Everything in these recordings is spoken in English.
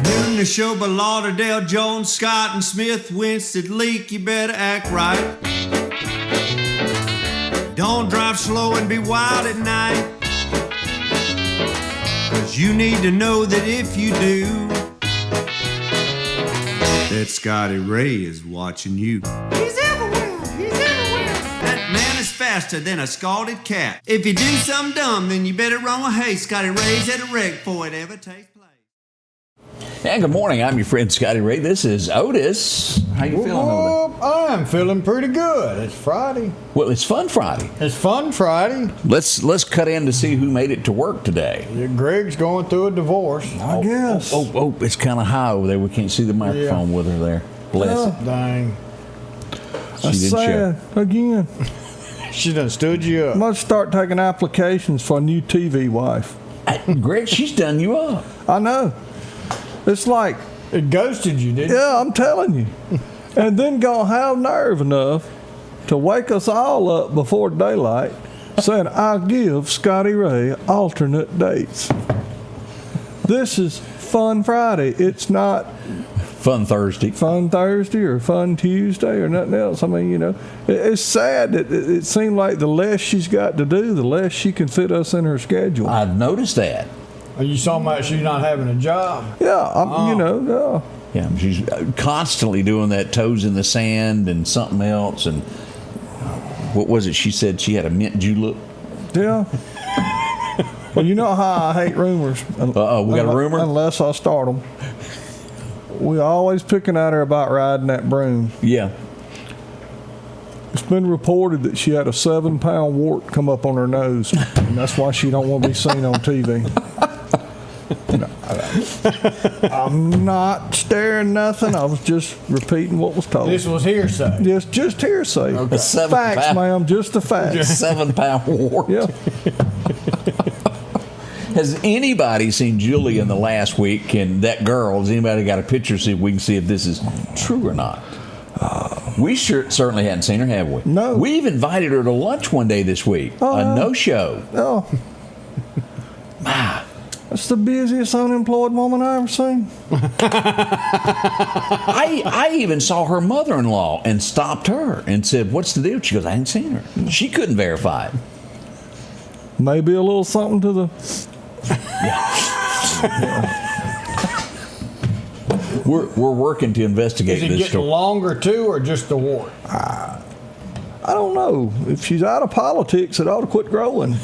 Noon the show by Lauderdale, Jones, Scott, and Smith, Winston, Leak, you better act right. Don't drive slow and be wild at night, 'cause you need to know that if you do, that Scotty Ray is watching you. He's everywhere, he's everywhere. That man is faster than a scalded cat. If you do something dumb, then you better run with haste. Scotty Ray's at a wreck before it ever takes place. And good morning. I'm your friend Scotty Ray. This is Otis. How you feeling over there? I'm feeling pretty good. It's Friday. Well, it's Fun Friday. It's Fun Friday. Let's cut in to see who made it to work today. Yeah, Greg's going through a divorce. I guess. Oh, it's kind of high over there. We can't see the microphone with her there. Bless it. Dang. She didn't show. Again. She done stood you up. Must start taking applications for a new TV wife. Greg, she's done you up. I know. It's like, It ghosted you, didn't it? yeah, I'm telling you. And then gonna have nerve enough to wake us all up before daylight saying, I'll give Scotty Ray alternate dates. This is Fun Friday. It's not Fun Thursday. Fun Thursday or Fun Tuesday or nothing else. I mean, you know, it's sad that it seemed like the less she's got to do, the less she can fit us in her schedule. I've noticed that. You saw much she's not having a job. Yeah, you know, Yeah, she's constantly doing that toes in the sand and something else. And what was it? She said she had a mint julep. yeah. Well, you know how I hate rumors. Uh-oh, we got a rumor? Unless I start them. We always picking at her about riding that broom. Yeah. It's been reported that she had a 7-pound wart come up on her nose, and that's why she don't want to be seen on TV. No, I'm not staring nothing. I was just repeating what was told. This was hearsay. Just hearsay. Okay. A 7 Facts, pound, ma'am. Just the facts. 7-pound wart. Yeah. Has anybody seen Julie in the last week? And that girl, has anybody got a picture so we can see if this is true or not? We certainly hadn't seen her, have we? No. We've invited her to lunch one day this week. A no-show. Oh. That's the busiest unemployed woman I ever seen. I even saw her mother-in-law and stopped her and said, "What's the deal?" She goes, "I ain't seen her." She couldn't verify it. Maybe a little something to the... We're working to investigate Is it this getting story. longer too, or just the wart? I don't know. If she's out of politics, it ought to quit growing.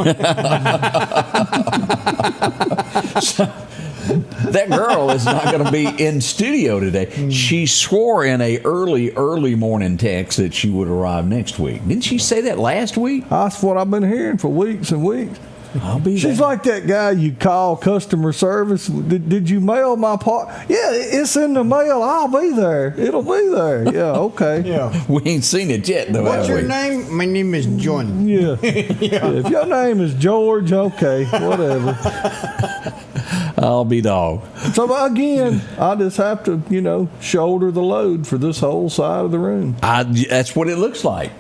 That girl is not going to be in studio today. She swore in a early morning text that she would arrive next week. Didn't she say that last week? That's what I've been hearing for weeks and weeks. I'll be She's there. like that guy you call customer service. Did you mail my part? Yeah, it's in the mail. I'll be there. It'll be there. Yeah, okay. Yeah. We ain't seen it yet, though. What's have your we? name? My name is John. Yeah. Yeah. If your name is George, okay, whatever. I'll be dog. So again, I just have to, shoulder the load for this whole side of the room. That's what it looks like.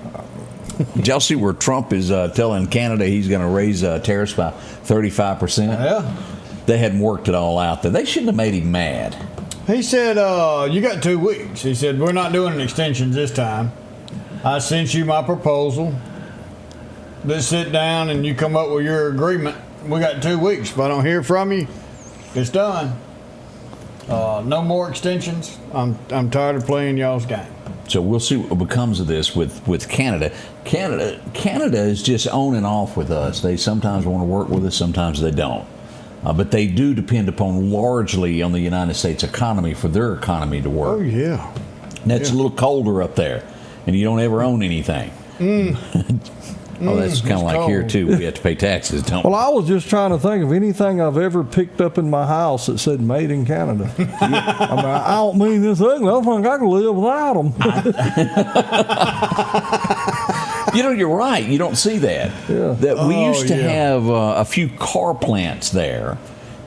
Did y'all see where Trump is telling Canada he's going to raise tariffs by 35%? Yeah. They hadn't worked it all out there. They shouldn't have made him mad. He said, you got 2 weeks. He said, we're not doing an extension this time. I sent you my proposal. Let's sit down and you come up with your agreement. We got 2 weeks. If I don't hear from you, it's done. No more extensions. I'm tired of playing y'all's game. So we'll see what becomes of this with Canada. Canada is just on and off with us. They sometimes want to work with us, sometimes they don't. But they do depend upon largely on the United States economy for their economy to work. Oh, yeah. And it's a little colder up there, and you don't ever own anything. That's kind of like cold. here, too. We have to pay taxes, don't we? Well, I was just trying to think of anything I've ever picked up in my house that said "Made in Canada." I don't mean this ugly. I don't think I can live without them. You're right. You don't see that. Yeah. That we used to have a few car plants there,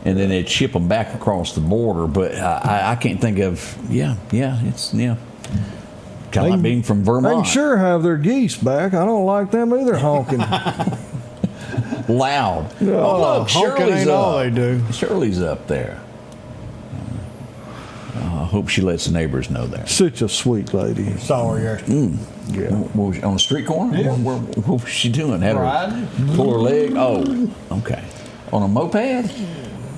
and then they'd ship them back across the border. But I can't think of. Yeah. Kind of like being from They Vermont. can sure have their geese back. I don't like them either honking. Loud. Oh, look, honking Shirley's ain't up. all they do. Shirley's up there. I hope she lets the neighbors know there. Such a sweet lady. Saw her yesterday. Yeah. What was she, on the street corner? Yeah. What was she doing? Had Riding. her pull her leg? Oh, okay. On a moped?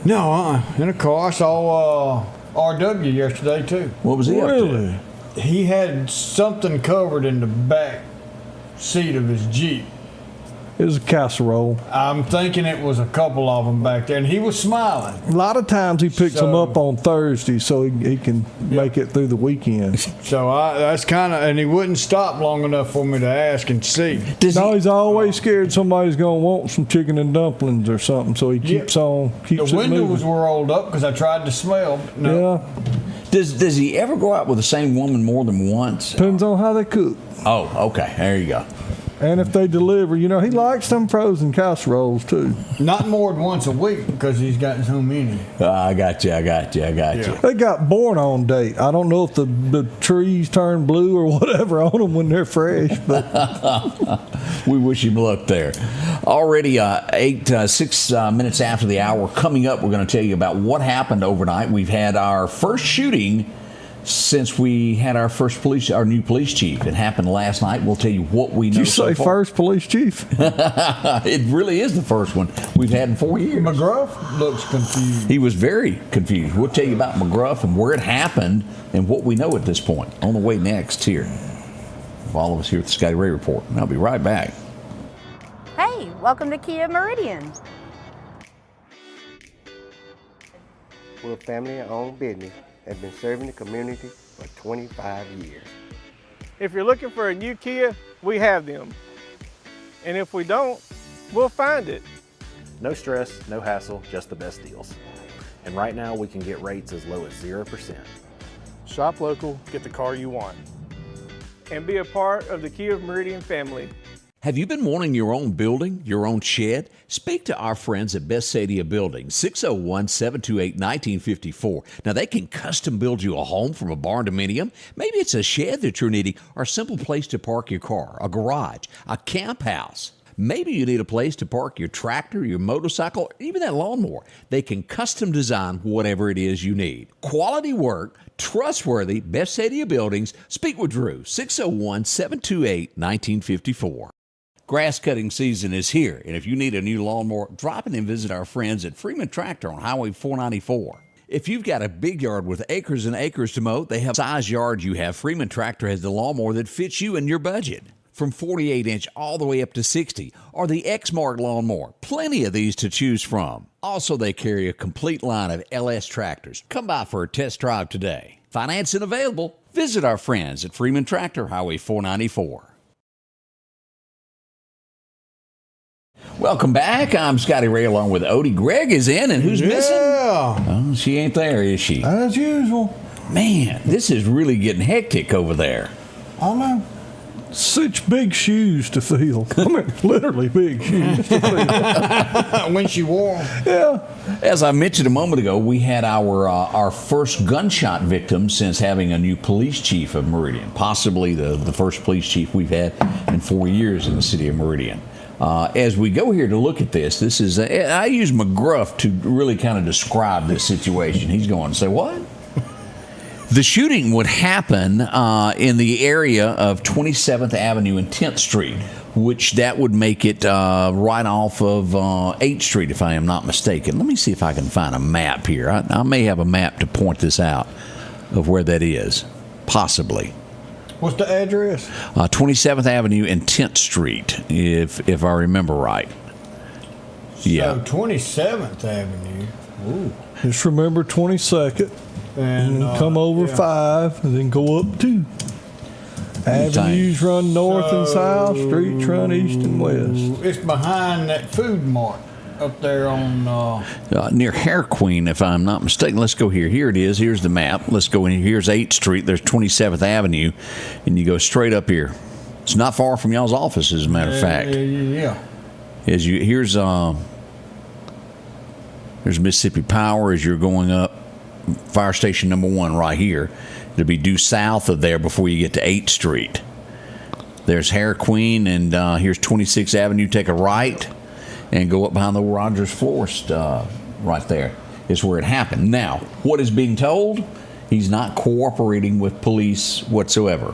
No, in a car. I saw RW yesterday too. What was he up to? Really? He had something covered in the back seat of his Jeep. It was a casserole. I'm thinking it was a couple of them back there, and he was smiling. A lot of times he picks them So- up on Thursday so he can make it through the weekend. So that's kind of, and he wouldn't stop long enough for me to ask and see. No, he's always scared somebody's going to want some chicken and dumplings or something, so he keeps The it windows moving. were rolled up because I tried to smell. No. Yeah, Does he ever go out with the same woman more than once? depends on how they cook. Oh, okay. There you go. And if they deliver, he likes them frozen casseroles too. Not more than once a week because he's gotten so many. I got you. They got born on date. I don't know if the trees turn blue or whatever on them when they're fresh, but We wish him luck there. Already 6 minutes after the hour. Coming up, we're going to tell you about what happened overnight. We've had our first shooting since we had our new police chief. It happened last night. We'll tell you what we know. did you so say far. first police chief? It really is the first one we've had in 4 years. McGruff looks confused. He was very confused. We'll tell you about McGruff and where it happened and what we know at this point. On the way next here. All of us here at the Scotty Ray Report. And I'll be right back. Hey, welcome to Kia Meridian. We're a family-owned business that's been serving the community for 25 years. If you're looking for a new Kia, we have them. And if we don't, we'll find it. No stress, no hassle, just the best deals. And right now we can get rates as low as 0%. Shop local, get the car you want. And be a part of the Kia Meridian family. Have you been wanting your own building, your own shed? Speak to our friends at Best Sadia Building, 601-728-1954. Now, they can custom build you a home from a barn dominium. Maybe it's a shed that you're needing or a simple place to park your car, a garage, a camp house. Maybe you need a place to park your tractor, your motorcycle, or even that lawnmower. They can custom design whatever it is you need. Quality work, trustworthy, Best Sadia Buildings. Speak with Drew, 601-728-1954. Grass cutting season is here, and if you need a new lawnmower, drop in and visit our friends at Freeman Tractor on Highway 494. If you've got a big yard with acres and acres to mow, they have the size yard you have. Freeman Tractor has the lawnmower that fits you and your budget. From 48-inch all the way up to 60, or the X-Mark lawnmower. Plenty of these to choose from. Also, they carry a complete line of LS tractors. Come by for a test drive today. Financing available. Visit our friends at Freeman Tractor, Highway 494. Welcome back. I'm Scotty Ray along with Odie. Greg is in, and who's missing? Yeah, Oh, she ain't there, is she? as usual. Man, this is really getting hectic over there. I know. Such big shoes to fill. I mean, literally big shoes to fill. When she wore 'em. Yeah. As I mentioned a moment ago, we had our first gunshot victim since having a new police chief of Meridian, possibly the first police chief we've had in 4 years in the city of Meridian. As we go here to look at this is, I use McGruff to really kind of describe this situation. He's going to say, what? The shooting would happen in the area of 27th Avenue and 10th Street, which that would make it right off of 8th Street, if I am not mistaken. Let me see if I can find a map here. I may have a map to point this out of where that is, possibly. What's the address? 27th Avenue and 10th Street, if I remember right. Yeah. So 27th Avenue. Ooh. Just remember 22nd, and then come over 5, and then go up 2. Avenues run north and south, streets run east and west. It's behind that food mart up there on. Near Hair Queen, if I'm not mistaken. Let's go here. Here it is. Here's the map. Let's go in. Here's 8th Street. There's 27th Avenue, and you go straight up here. It's not far from y'all's office, as a matter of fact. Yeah. There's Mississippi Power as you're going up. fire station number 1 right here. It'll be due south of there before you get to 8th Street. There's Hair Queen, and here's 26th Avenue. Take a right and go up behind the Rogers Florist right there is where it happened. Now, what is being told? He's not cooperating with police whatsoever.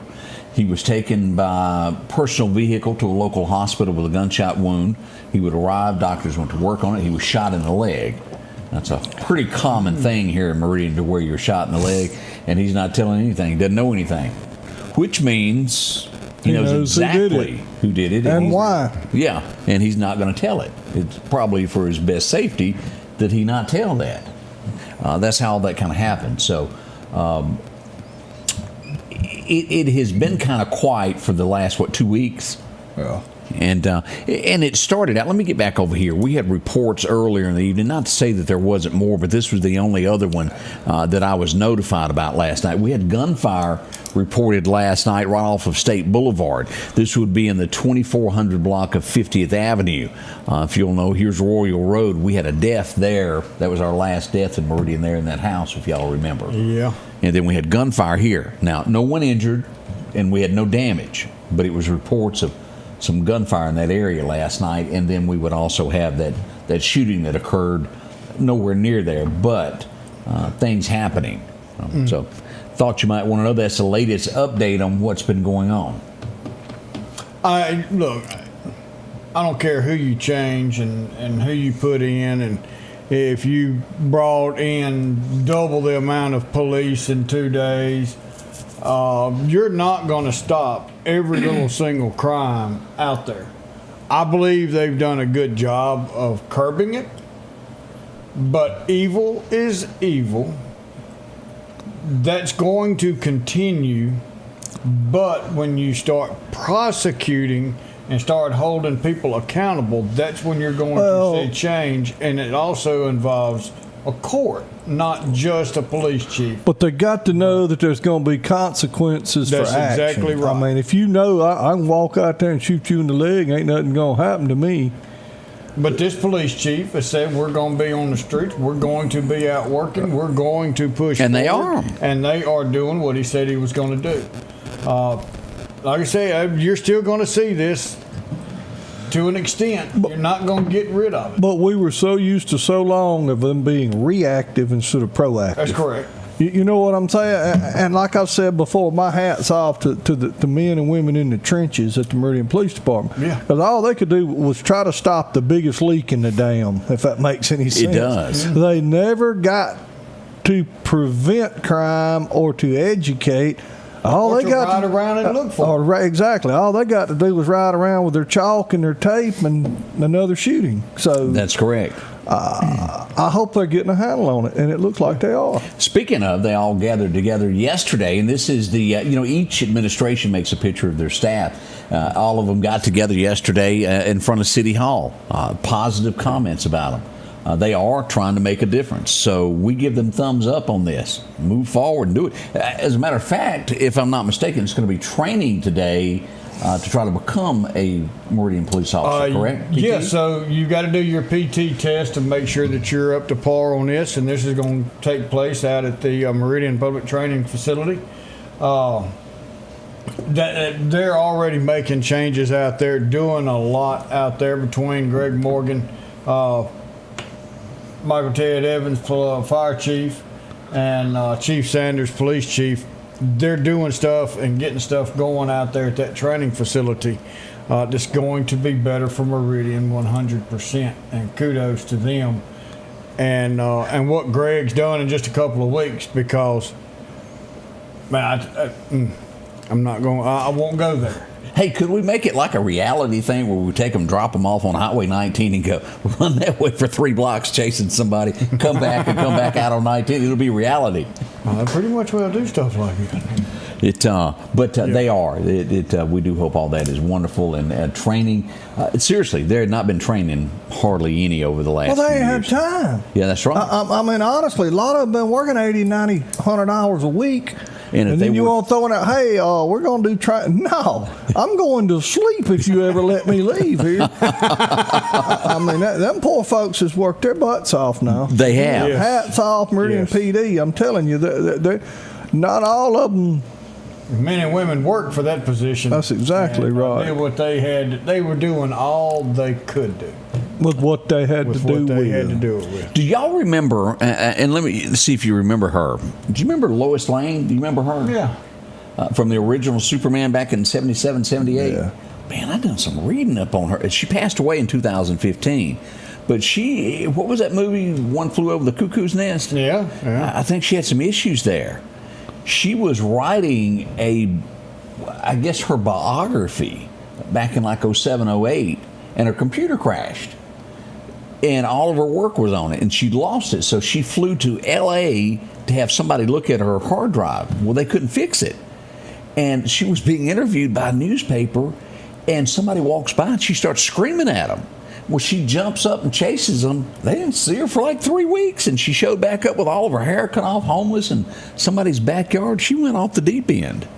He was taken by personal vehicle to a local hospital with a gunshot wound. He would arrive, doctors went to work on it. He was shot in the leg. That's a pretty common thing here in Meridian, to where you're shot in the leg, and he's not telling anything, doesn't know anything, which means he knows exactly who did it and why. Yeah, and he's not going to tell it. It's probably for his best safety that he not tell that. That's how that kind of happened. So it has been kind of quiet for the last, 2 weeks? Yeah. And it started out, let me get back over here. We had reports earlier in the evening, not to say that there wasn't more, but this was the only other one that I was notified about last night. We had gunfire reported last night right off of State Boulevard. This would be in the 2400 block of 50th Avenue. If you'll know, here's Royal Road. We had a death there. That was our last death in Meridian there in that house, if y'all remember. Yeah. And then we had gunfire here. Now, no one injured, and we had no damage, but it was reports of some gunfire in that area last night, and then we would also have that shooting that occurred nowhere near there, but things happening. So thought you might want to know. That's the latest update on what's been going on. Look, I don't care who you change and who you put in, and if you brought in double the amount of police in 2 days, you're not going to stop every little single crime out there. I believe they've done a good job of curbing it, but evil is evil. That's going to continue, but when you start prosecuting and start holding people accountable, that's when you're going to see change, and it also involves a court, not just a police chief. But they got to know that there's going to be consequences for action. That's exactly right. I mean, if you know I can walk out there and shoot you in the leg, ain't nothing going to happen to me. But this police chief has said we're going to be on the streets, we're going to be out working, we're going to push and forward, they are. And they are doing what he said he was going to do. Like I say, you're still going to see this to an extent. You're not going to get rid of it. But we were so used to so long of them being reactive instead of proactive. That's correct. You know what I'm saying? And like I've said before, my hat's off to the men and women in the trenches at the Meridian Police Department. Yeah. Because all they could do was try to stop the biggest leak in the dam, if that makes any sense. It does. They never got to prevent crime or to educate. All Or they to got ride around and look for it. Exactly. All they got to do was ride around with their chalk and their tape and another shooting. So That's correct. I hope they're getting a handle on it, and it looks like they are. Speaking of, they all gathered together yesterday, and this is the, each administration makes a picture of their staff. All of them got together yesterday in front of City Hall. Positive comments about them. They are trying to make a difference. So we give them thumbs up on this. Move forward and do it. As a matter of fact, if I'm not mistaken, it's going to be training today to try to become a Meridian police officer, correct? PT? Yeah, so you got to do your PT test to make sure that you're up to par on this, and this is going to take place out at the Meridian Public Training Facility. They're already making changes out there, doing a lot out there between Greg Morgan, Michael Ted Evans, Fire Chief, and Chief Sanders, Police Chief. They're doing stuff and getting stuff going out there at that training facility that's going to be better for Meridian 100%, and kudos to them and what Greg's done in just a couple of weeks, because man, I'm not going. I won't go there. Hey, could we make it like a reality thing where we take them, drop them off on Highway 19 and go run that way for 3 blocks chasing somebody, come back and come back out on 19? It'll be reality. Pretty much we'll do stuff like that. They are. We do hope all that is wonderful. And training, seriously, they have not been training hardly any over the last few Well, they years. have time. Yeah, that's right. I mean, honestly, a lot of them been working 80, 90, 100 hours a week. And then you want throwing out, hey, we're going to do No, I'm going to sleep if you ever let me leave here. I mean, them poor folks has worked their butts off now. They have. Yes. Hats off, Meridian Yes. PD. I'm telling you, they're not all of them. Men and women worked for that position. That's exactly and right. Did what they had. They were doing all they could do With what they had with to do what they with had it. to do it with. Do y'all remember? And let me see if you remember her. Do you remember Lois Lane? Do you remember her? Yeah. From the original Superman back in 77, 78. Yeah. Man, I've done some reading up on her. She passed away in 2015. But what was that movie, One Flew Over the Cuckoo's Nest? Yeah. I think she had some issues there. She was writing I guess her biography back in like 07, 08, and her computer crashed. And all of her work was on it, and she lost it. So she flew to L.A. to have somebody look at her hard drive. Well, they couldn't fix it. And she was being interviewed by a newspaper, and somebody walks by, and she starts screaming at them. Well, she jumps up and chases them. They didn't see her for like 3 weeks, and she showed back up with all of her hair cut off, homeless, in somebody's backyard. She went off the deep end.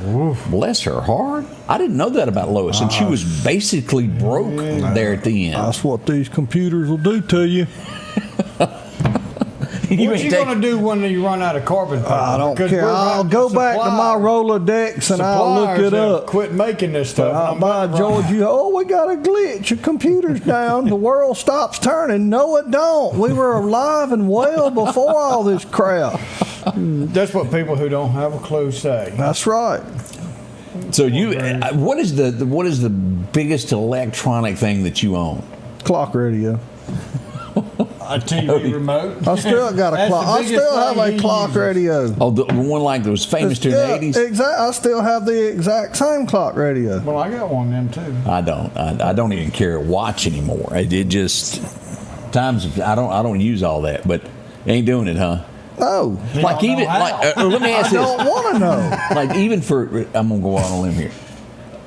Oof. Bless her heart. I didn't know that about Lois, and she was basically broke there at the end. That's what these computers will do to you. What you going to do when you run out of carbon paper? I don't Because care. we're I'll about go to back to my supply- Rolodex and I'll look suppliers it have up. Quit making this stuff. By George, we got a glitch. Your computer's down. The world stops turning. No, it don't. We were alive and well before all this crap. That's what people who don't have a clue say. That's right. So what is the biggest electronic thing that you own? Clock radio. A TV remote. I still got a That's clock. the I biggest still have thing a he clock uses. radio. Oh, the one like that was famous during the 80s? Exactly. I still have the exact same clock radio. Well, I got one of them too. I don't. I don't even carry a watch anymore. It just times I don't use all that. But ain't doing it, huh? No. Like don't even know how. like let me ask I don't this. want to know. Like even for I'm gonna go out on a limb here.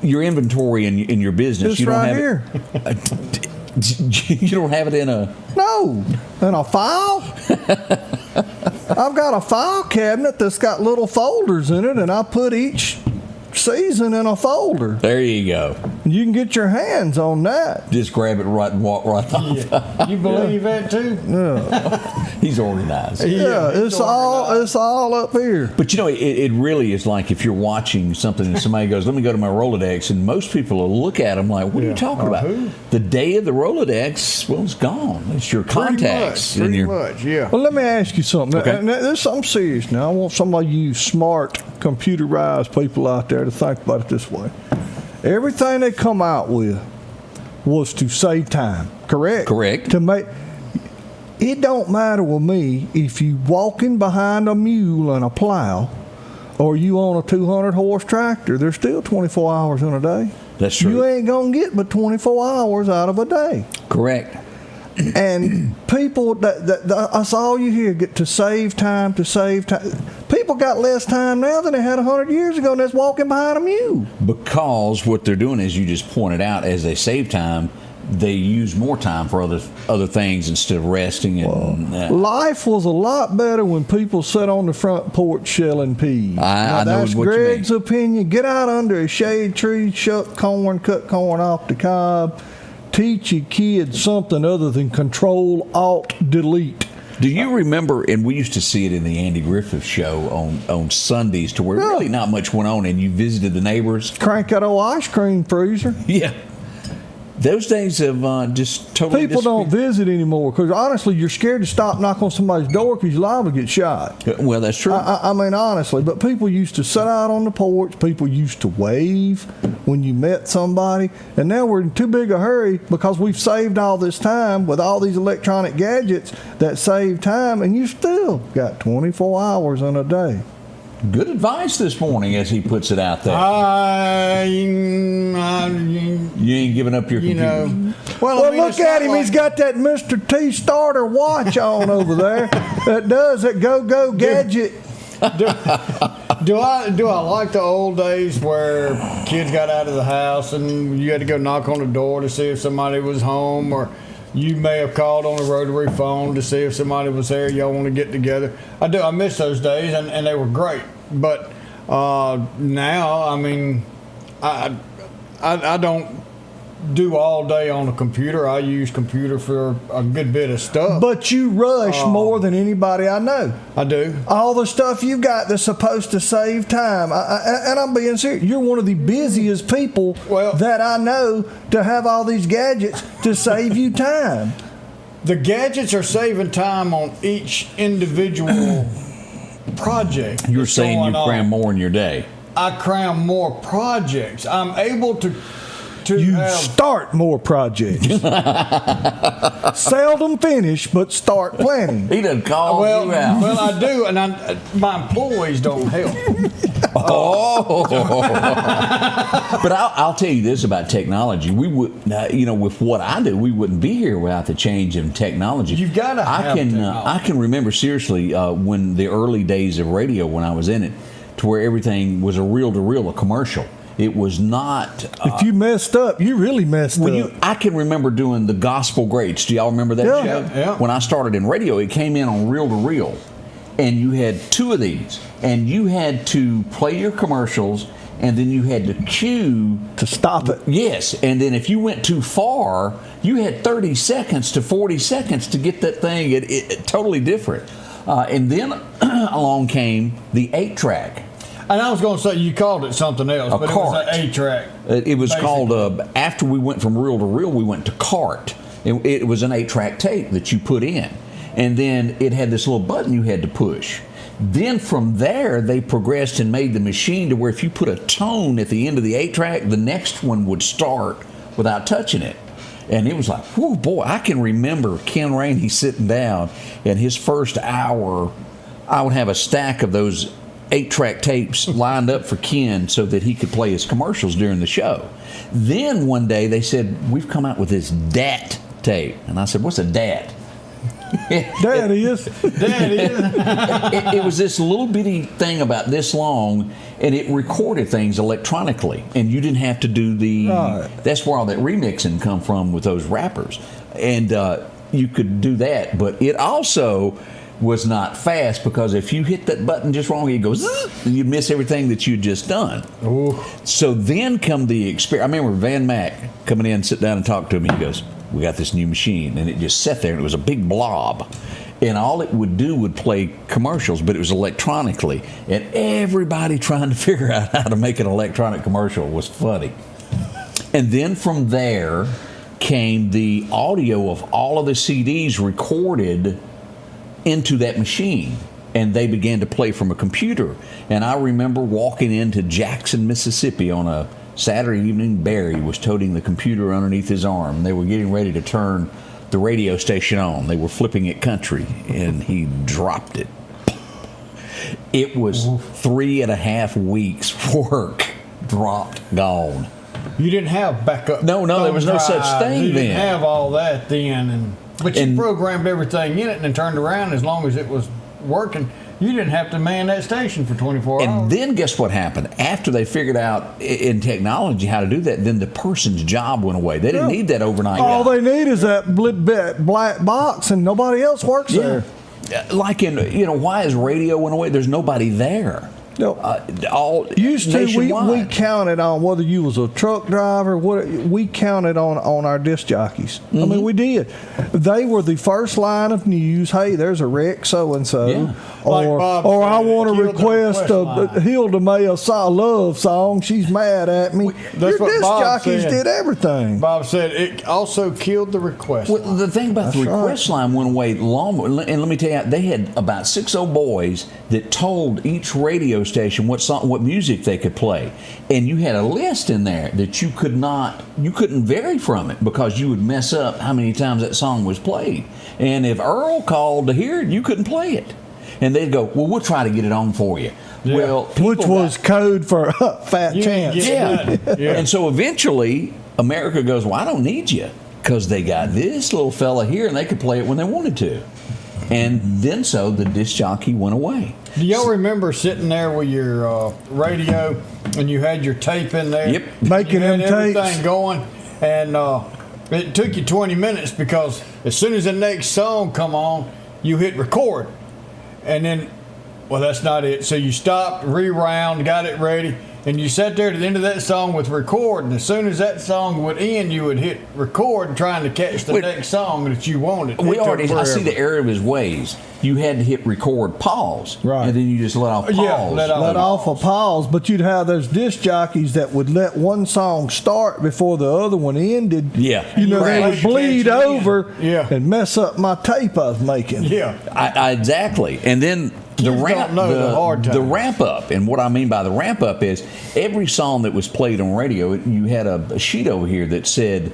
Your inventory in your business, It's you don't right have here. it. You don't have it in a. No. In a file? I've got a file cabinet that's got little folders in it, and I put each season in a folder. There you go. You can get your hands on that. Just grab it right and walk right off. Yeah. You believe that too? He's organized. Yeah, it's all up here. But you know, it really is like if you're watching something and somebody goes, let me go to my Rolodex, and most people will look at them like, what are you talking about? Who? The day of the Rolodex, well, it's gone. It's your contacts. Pretty much, yeah. Well, let me ask you something. Okay. And this is something serious now. I want somebody of you smart, computerized people out there to think about it this way. Everything they come out with was to save time, correct? Correct. To make it don't matter with me if you walking behind a mule and a plow, or you on a 200 horse tractor. There's still 24 hours in a day. That's true. You ain't gonna get but 24 hours out of a day. Correct. And people, that's all you hear, get to save time, to save time. People got less time now than they had 100 years ago, and that's walking behind a mule. Because what they're doing, as you just pointed out, as they save time, they use more time for other things instead of resting. And Life was a lot better when people sat on the front porch shelling peas. I know that's what you Greg's mean. opinion. Get out under a shade tree, shuck corn, cut corn off the cob. Teach your kids something other than Control, Alt, Delete. Do you remember, and we used to see it in the Andy Griffith show on Sundays, to where really not much went on, and you visited the neighbors? Crank that old ice cream freezer. Yeah. Those days have just totally People don't disappeared. visit anymore because honestly, you're scared to stop knock on somebody's door because you're liable to get shot. Well, that's true. I mean, honestly, but people used to sit out on the porch. People used to wave when you met somebody. And now we're in too big a hurry because we've saved all this time with all these electronic gadgets that save time, and you still got 24 hours in a day. Good advice this morning, as he puts it out there. You You ain't giving up your computer. Well, Well, I mean, look it's at not him. like- He's got that Mr. T starter watch on over there that does that go gadget. Do I like the old days where kids got out of the house and you had to go knock on the door to see if somebody was home, or you may have called on a rotary phone to see if somebody was there. Y'all want to get together? I do. I miss those days, and they were great. But Now, I mean, I don't do all day on a computer. I use computer for a good bit of stuff. But you rush more than anybody I know. I do. All the stuff you've got that's supposed to save time. And I'm being serious. You're one of the busiest people that I know to have all these gadgets to save you time. The gadgets are saving time on each individual project. You're saying you cram more in your day. I cram more projects. I'm able to start more projects. Seldom finish, but start planning. He done called you out. Well, I do, and my employees don't help. But I'll tell you this about technology. We would, with what I do, we wouldn't be here without the change in technology. You've got to have technology. I can remember seriously when the early days of radio, when I was in it, to where everything was a reel-to-reel, a commercial. It was not. If you messed up, you really messed up. I can remember doing the Gospel Greats. Do y'all remember that show? Yeah. When I started in radio, it came in on reel to reel, and you had 2 of these, and you had to play your commercials, and then you had to cue to stop it. Yes, and then if you went too far, you had 30 seconds to 40 seconds to get that thing. It totally different. And then along came the 8-track. And I was going to say you called it something else, but it was an 8-track. It was called, after we went from reel to reel, we went to cart. It was an 8-track tape that you put in. And then it had this little button you had to push. Then from there, they progressed and made the machine to where if you put a tone at the end of the 8-track, the next one would start without touching it. And it was like, whoa, boy, I can remember Ken Rainey sitting down, and his first hour, I would have a stack of those 8-track tapes lined up for Ken so that he could play his commercials during the show. Then one day they said, we've come out with this DAT tape. And I said, what's a DAT? That is. It was this little bitty thing about this long, and it recorded things electronically. And you didn't have to do the... Right. That's where all that remixing come from with those rappers. And you could do that. But it also was not fast, because if you hit that button just wrong, it goes, and you miss everything that you'd just done. Ooh. So then come the experience. I remember Van Mack coming in, sit down and talk to me. He goes, we got this new machine, and it just sat there, and it was a big blob. And all it would do would play commercials, but it was electronically. And everybody trying to figure out how to make an electronic commercial was funny. And then from there came the audio of all of the CDs recorded into that machine, and they began to play from a computer. And I remember walking into Jackson, Mississippi on a Saturday evening. Barry was toting the computer underneath his arm. They were getting ready to turn the radio station on. They were flipping it country, and he dropped it. It was 3.5 weeks work dropped, gone. You didn't have backup. No, there was no such thing then. You didn't have all that then, but you programmed everything in it and then turned around. As long as it was working, you didn't have to man that station for 24 hours. And then guess what happened? After they figured out in technology how to do that, then the person's job went away. They didn't need that overnight All guy. they need is that black box, and nobody else works there. Like why is radio went away? There's nobody there. No, used to we counted on whether you was a truck driver. We counted on our disc jockeys. Mm-hmm. I mean, we did. They were the first line of news. Hey, there's a wreck, so and so, or I want to request a Hilda May a love song. She's mad at me. Your disc jockeys did everything. Bob said it also killed the request. Well, the thing about the request line went away long, and let me tell you, they had about 6 old boys that told each radio station what music they could play, and you had a list in there that you couldn't vary from it, because you would mess up how many times that song was played. And if Earl called to hear it, you couldn't play it, and they'd go, well, we'll try to get it on for you. Yeah. Well, which was code for fat chance. Yeah. And so eventually America goes, well, I don't need you, because they got this little fella here and they could play it when they wanted to. And then so the disc jockey went away. Do y'all remember sitting there with your radio and you had your tape in there? Yep. Making them tapes. Everything going. And it took you 20 minutes, because as soon as the next song come on, you hit record. And then well, that's not it. So you stopped, rewound, got it ready, and you sat there at the end of that song with record. And as soon as that song would end, you would hit record, trying to catch the next song that you wanted. I see the error of his ways. You had to hit record, pause, right, and then you just let off pause. Yeah, let off a pause. But you'd have those disc jockeys that would let one song start before the other one ended. Yeah, you know, they would bleed over, yeah, and mess up my tape I was making. Yeah, exactly. And then the ramp up, and what I mean by the ramp up is every song that was played on radio, you had a sheet over here that said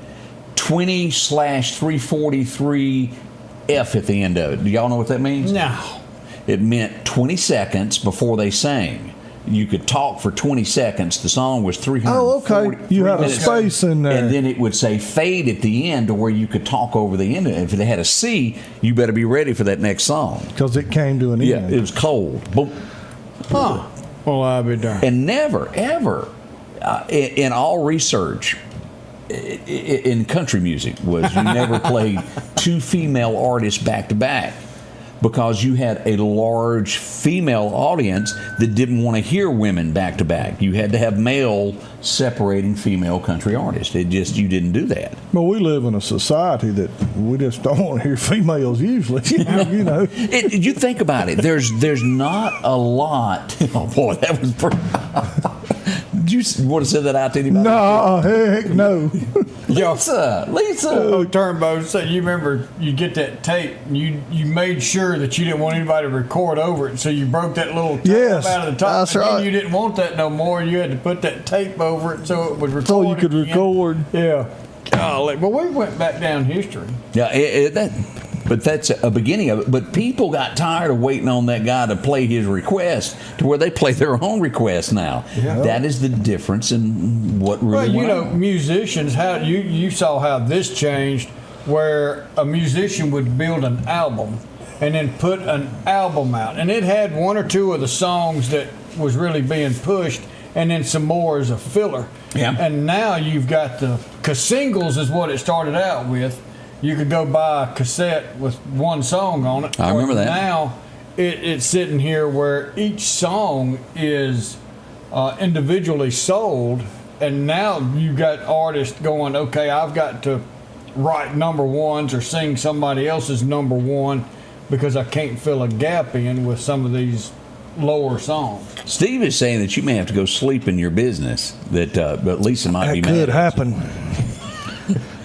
20/343 F at the end of it. Do y'all know what that means? No. It meant 20 seconds before they sang. You could talk for 20 seconds. The song was 340. Oh, okay. You had a space in there. And then it would say fade at the end to where you could talk over the end. If it had a C, you better be ready for that next song. Because it came to an end. Yeah, it was cold. Boom. Huh. Well, I'll be darned. And never, ever, in all research, in country music was you never played two female artists back to back because you had a large female audience that didn't want to hear women back to back. You had to have male separating female country artists. You didn't do that. Well, we live in a society that we just don't want to hear females usually. You know. You think about it. There's not a lot. Oh boy, that was pretty. Did you want to send that out to anybody? No, heck no. Lisa. Oh, Turnbow, so you remember you get that tape and you made sure that you didn't want anybody to record over it, so you broke that little tape out of the top. That's right. You didn't want that no more. You had to put that tape over it so it would record. So you could record. Yeah. Golly. But we went back down history. Yeah, but that's a beginning of it. But people got tired of waiting on that guy to play his request to where they play their own requests now. Yeah. That is the difference in what really went on. Musicians, how you saw how this changed, where a musician would build an album and then put an album out. And it had one or two of the songs that was really being pushed and then some more as a filler. Yeah. And now you've got because singles is what it started out with. You could go buy a cassette with one song on it. I remember that. Now it's sitting here where each song is individually sold, and now you've got artists going, okay, I've got to write number ones or sing somebody else's number one because I can't fill a gap in with some of these lower songs. Steve is saying that you may have to go sleep in your business, but Lisa might be mad. That could happen.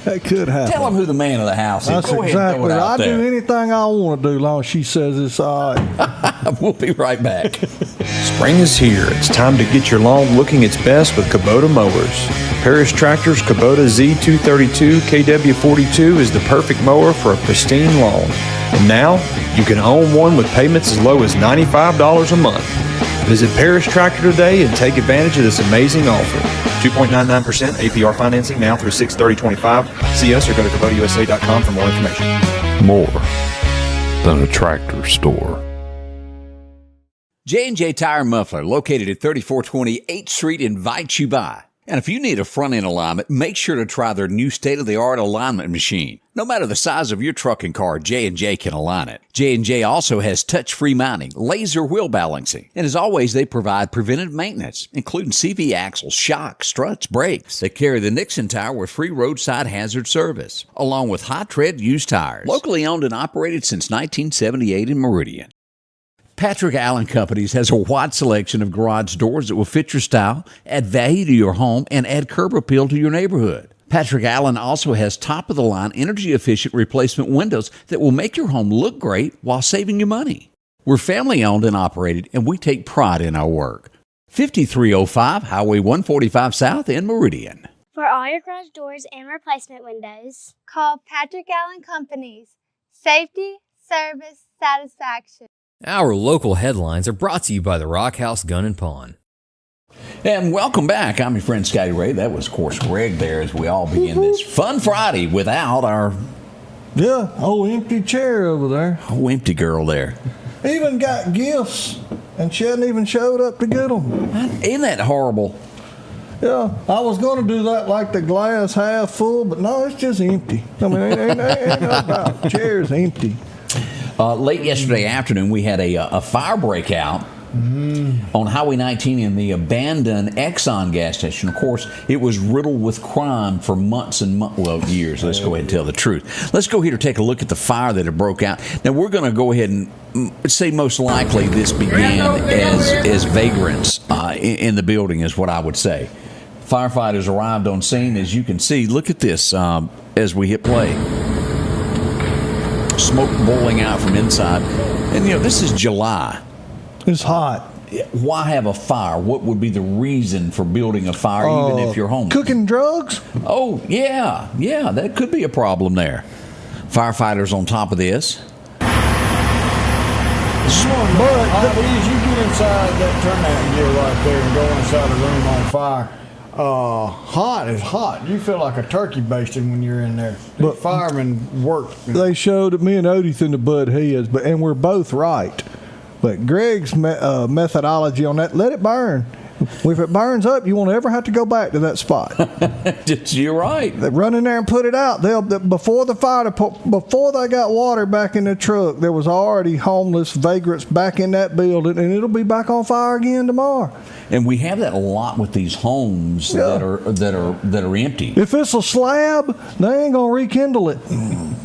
That could happen. Tell him who the man of the house is. That's Go ahead exactly. and throw it out there. I do anything I want to do, long as she says it's all right. We'll be right back. Spring is here. It's time to get your lawn looking its best with Kubota mowers. Parish Tractor's Kubota Z232 KW42 is the perfect mower for a pristine lawn. And now, you can own one with payments as low as $95 a month. Visit Parish Tractor today and take advantage of this amazing offer. 2.99% APR financing now through 6/30/25. See us or go to KubotaUSA.com for more information. More than a tractor store. J&J Tire and Muffler, located at 3420 8th Street, invites you by. And if you need a front-end alignment, make sure to try their new state-of-the-art alignment machine. No matter the size of your truck and car, J&J can align it. J&J also has touch-free mounting, laser wheel balancing, and as always, they provide preventive maintenance, including CV axles, shocks, struts, brakes. They carry the Nixon tire with free roadside hazard service, along with high-tread used tires. Locally owned and operated since 1978 in Meridian. Patrick Allen Companies has a wide selection of garage doors that will fit your style, add value to your home, and add curb appeal to your neighborhood. Patrick Allen also has top-of-the-line, energy-efficient replacement windows that will make your home look great while saving you money. We're family-owned and operated, and we take pride in our work. 5305 Highway 145 South in Meridian. For all your garage doors and replacement windows, call Patrick Allen Companies. Safety, service, satisfaction. Our local headlines are brought to you by the Rock House Gun and Pawn. And welcome back. I'm your friend Scotty Ray. That was, of course, Greg there as we all begin this fun Friday without our... Yeah, old empty chair over there. Oh, empty girl there. Even got gifts, and she hadn't even showed up to get them. Isn't that horrible? Yeah, I was going to do that like the glass half full, but no, it's just empty. I mean, ain't no doubt. The chair's empty. Late yesterday afternoon, we had a fire breakout on Highway 19 in the abandoned Exxon gas station. Of course, it was riddled with crime for months and years. Let's go ahead and tell the truth. Let's go here to take a look at the fire that had broke out. Now, we're going to go ahead and say most likely this began as vagrants in the building, is what I would say. Firefighters arrived on scene. As you can see, look at this as we hit play. Smoke boiling out from inside. And, this is July. It's hot. Why have a fire? What would be the reason for building a fire, even if you're home? Cooking drugs? Oh, yeah, that could be a problem there. Firefighters on top of this. But as you get inside that turnout gear right there and go inside a room on fire, hot is hot. You feel like a turkey basting when you're in there. But firemen work. They showed me and Odie in the butt heads, and we're both right. But Greg's methodology on that, let it burn. If it burns up, you won't ever have to go back to that spot. You're right. They run in there and put it out. Before they got water back in the truck, there was already homeless vagrants back in that building, and it'll be back on fire again tomorrow. And we have that a lot with these homes that are empty. If it's a slab, they ain't gonna rekindle it.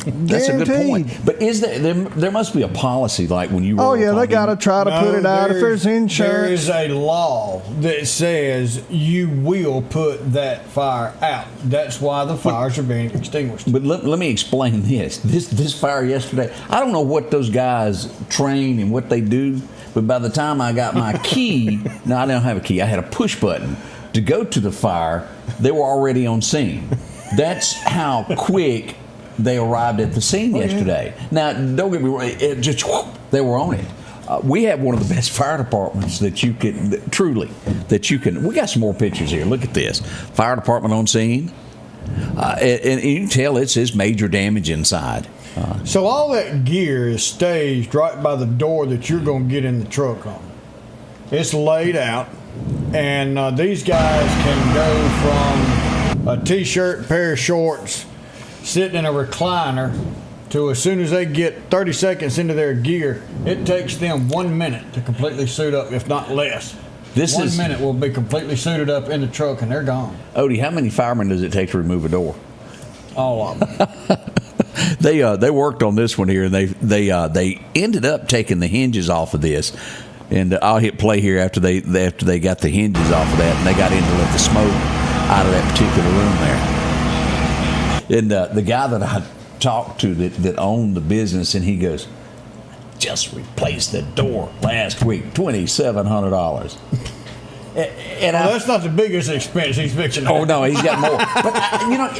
That's a good point. But is there must be a policy like when you? Oh yeah, they got to try to put it out if there's insurance. There is a law that says you will put that fire out. That's why the fires are being extinguished. But let me explain this. This fire yesterday, I don't know what those guys train and what they do, but by the time I got my key, no, I didn't have a key. I had a push button to go to the fire. They were already on scene. That's how quick they arrived at the scene yesterday. Now, don't get me wrong, they were on it. We have one of the best fire departments that you can, we got some more pictures here. Look at this. Fire department on scene. And you can tell it's major damage inside. So all that gear is staged right by the door that you're going to get in the truck on. It's laid out, and these guys can go from a t-shirt, pair of shorts, sitting in a recliner, to as soon as they get 30 seconds into their gear, it takes them 1 minute to completely suit up, if not less. 1 minute will be completely suited up in the truck, and they're gone. Odie, how many firemen does it take to remove a door? All of them. They worked on this one here, and they ended up taking the hinges off of this. And I'll hit play here after they got the hinges off of that, and they got in to let the smoke out of that particular room there. And the guy that I talked to that owned the business, and he goes, just replaced the door last week, $2,700. And that's not the biggest expense he's fixing. Oh no, he's got more. But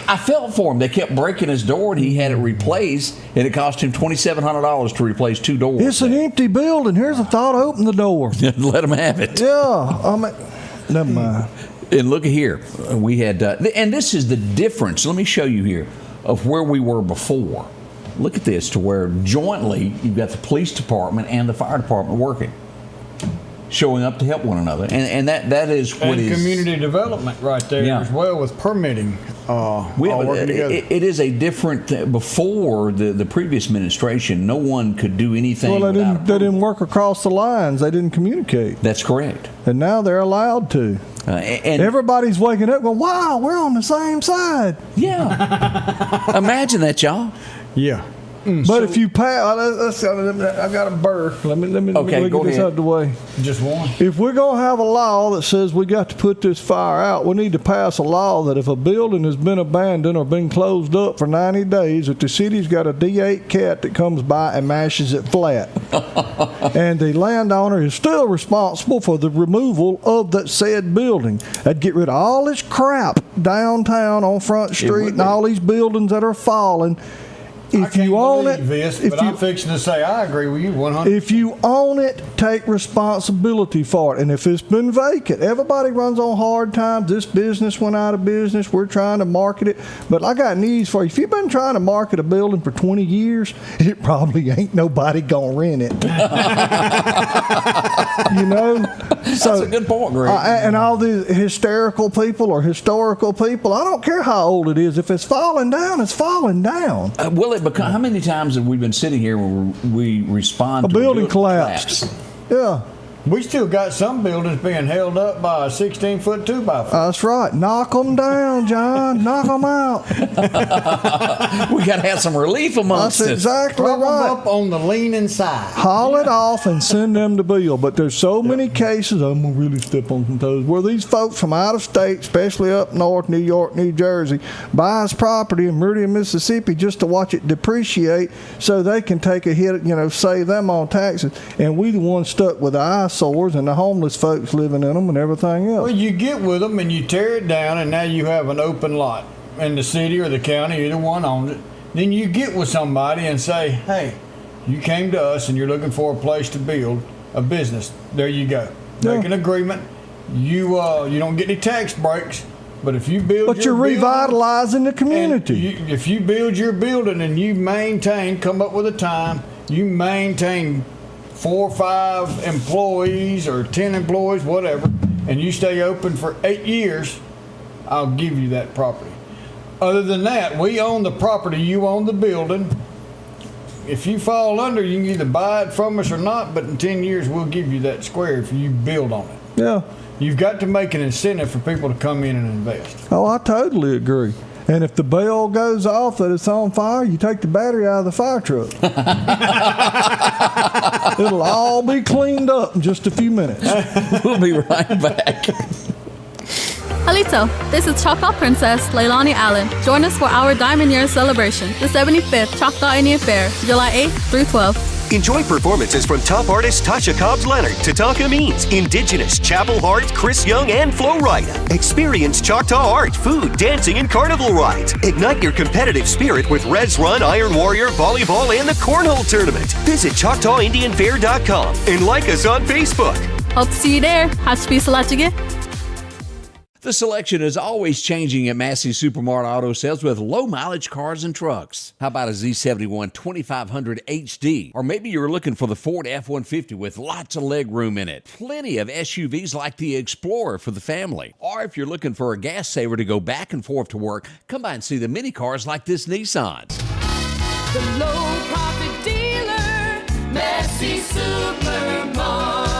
I felt for him. They kept breaking his door, and he had it replaced, and it cost him $2,700 to replace two doors. It's an empty building. Here's a thought: open the door. Let them have it. Yeah, never mind. And look at here, we had, and this is the difference. Let me show you here of where we were before. Look at this, to where jointly you've got the police department and the fire department working, showing up to help one another, and that is what is community development right there as well, with permitting. All working together. It is a different. Before the previous administration, no one could do anything. Well, they didn't work across the lines. They didn't communicate. That's correct. And now they're allowed to. And everybody's waking up going, wow, we're on the same side. Yeah. Imagine that, y'all. Yeah. But if you pass, I've got a burr. Let me get this out of the way. Just one. If we're going to have a law that says we got to put this fire out, we need to pass a law that if a building has been abandoned or been closed up for 90 days, that the city's got a D8 cat that comes by and mashes it flat. And the landowner is still responsible for the removal of that said building. That'd get rid of all this crap downtown on Front Street and all these buildings that are falling. If you own it, I'm fixing to say I agree with you 100%. If you own it, take responsibility for it. And if it's been vacant, everybody runs on hard times. This business went out of business. We're trying to market it. But I got news for you. If you've been trying to market a building for 20 years, it probably ain't nobody going to rent it. You know? That's a good point, Greg. And all these hysterical people or historical people, I don't care how old it is. If it's falling down, it's falling down. Will it become? How many times have we been sitting here when we respond to a building collapsed? Yeah. We still got some buildings being held up by a 16-foot 2x4. That's right. Knock them down, John. Knock them out. We got to have some relief amongst us. That's exactly Prop right. them up on the leaning side. Haul it off and send them to Bill. But there's so many cases, I'm going to really step on some toes, where these folks from out of state, especially up north, New York, New Jersey, buys property in Meridian, Mississippi just to watch it depreciate so they can take a hit, save them on taxes. And we the ones stuck with the eyesores and the homeless folks living in them and everything else. Well, you get with them and you tear it down, and now you have an open lot in the city or the county, either one owns it. Then you get with somebody and say, hey, you came to us and you're looking for a place to build a business. There you go. Yeah. Make an agreement. You don't get any tax breaks, but if you build But you're revitalizing the community. If you build your building and you come up with a time, you maintain 4 or 5 employees or 10 employees, whatever, and you stay open for 8 years, I'll give you that property. Other than that, we own the property, you own the building. If you fall under, you can either buy it from us or not, but in 10 years, we'll give you that square if you build on it. Yeah. You've got to make an incentive for people to come in and invest. Oh, I totally agree. And if the bell goes off that it's on fire, you take the battery out of the fire truck. It'll all be cleaned up in just a few minutes. We'll be right back. Halito, this is Choctaw Princess Leilani Allen. Join us for our Diamond Year celebration, the 75th Choctaw Indian Fair, July 8th through 12th. Enjoy performances from top artists Tasha Cobbs-Leonard, Tatanka Means, Indigenous, Chapel Hart, Chris Young, and Flo Rida. Experience Choctaw art, food, dancing, and carnival rides. Ignite your competitive spirit with Res Run, Iron Warrior, Volleyball, and the Cornhole Tournament. Visit ChoctawIndianFair.com and like us on Facebook. Hope to see you there. Happy Salachige. The selection is always changing at Massey Supermart Auto Sales with low-mileage cars and trucks. How about a Z71 2500 HD? Or maybe you're looking for the Ford F-150 with lots of leg room in it. Plenty of SUVs like the Explorer for the family. Or if you're looking for a gas saver to go back and forth to work, come by and see the mini cars like this Nissan. The low-profit dealer, Massey Supermart.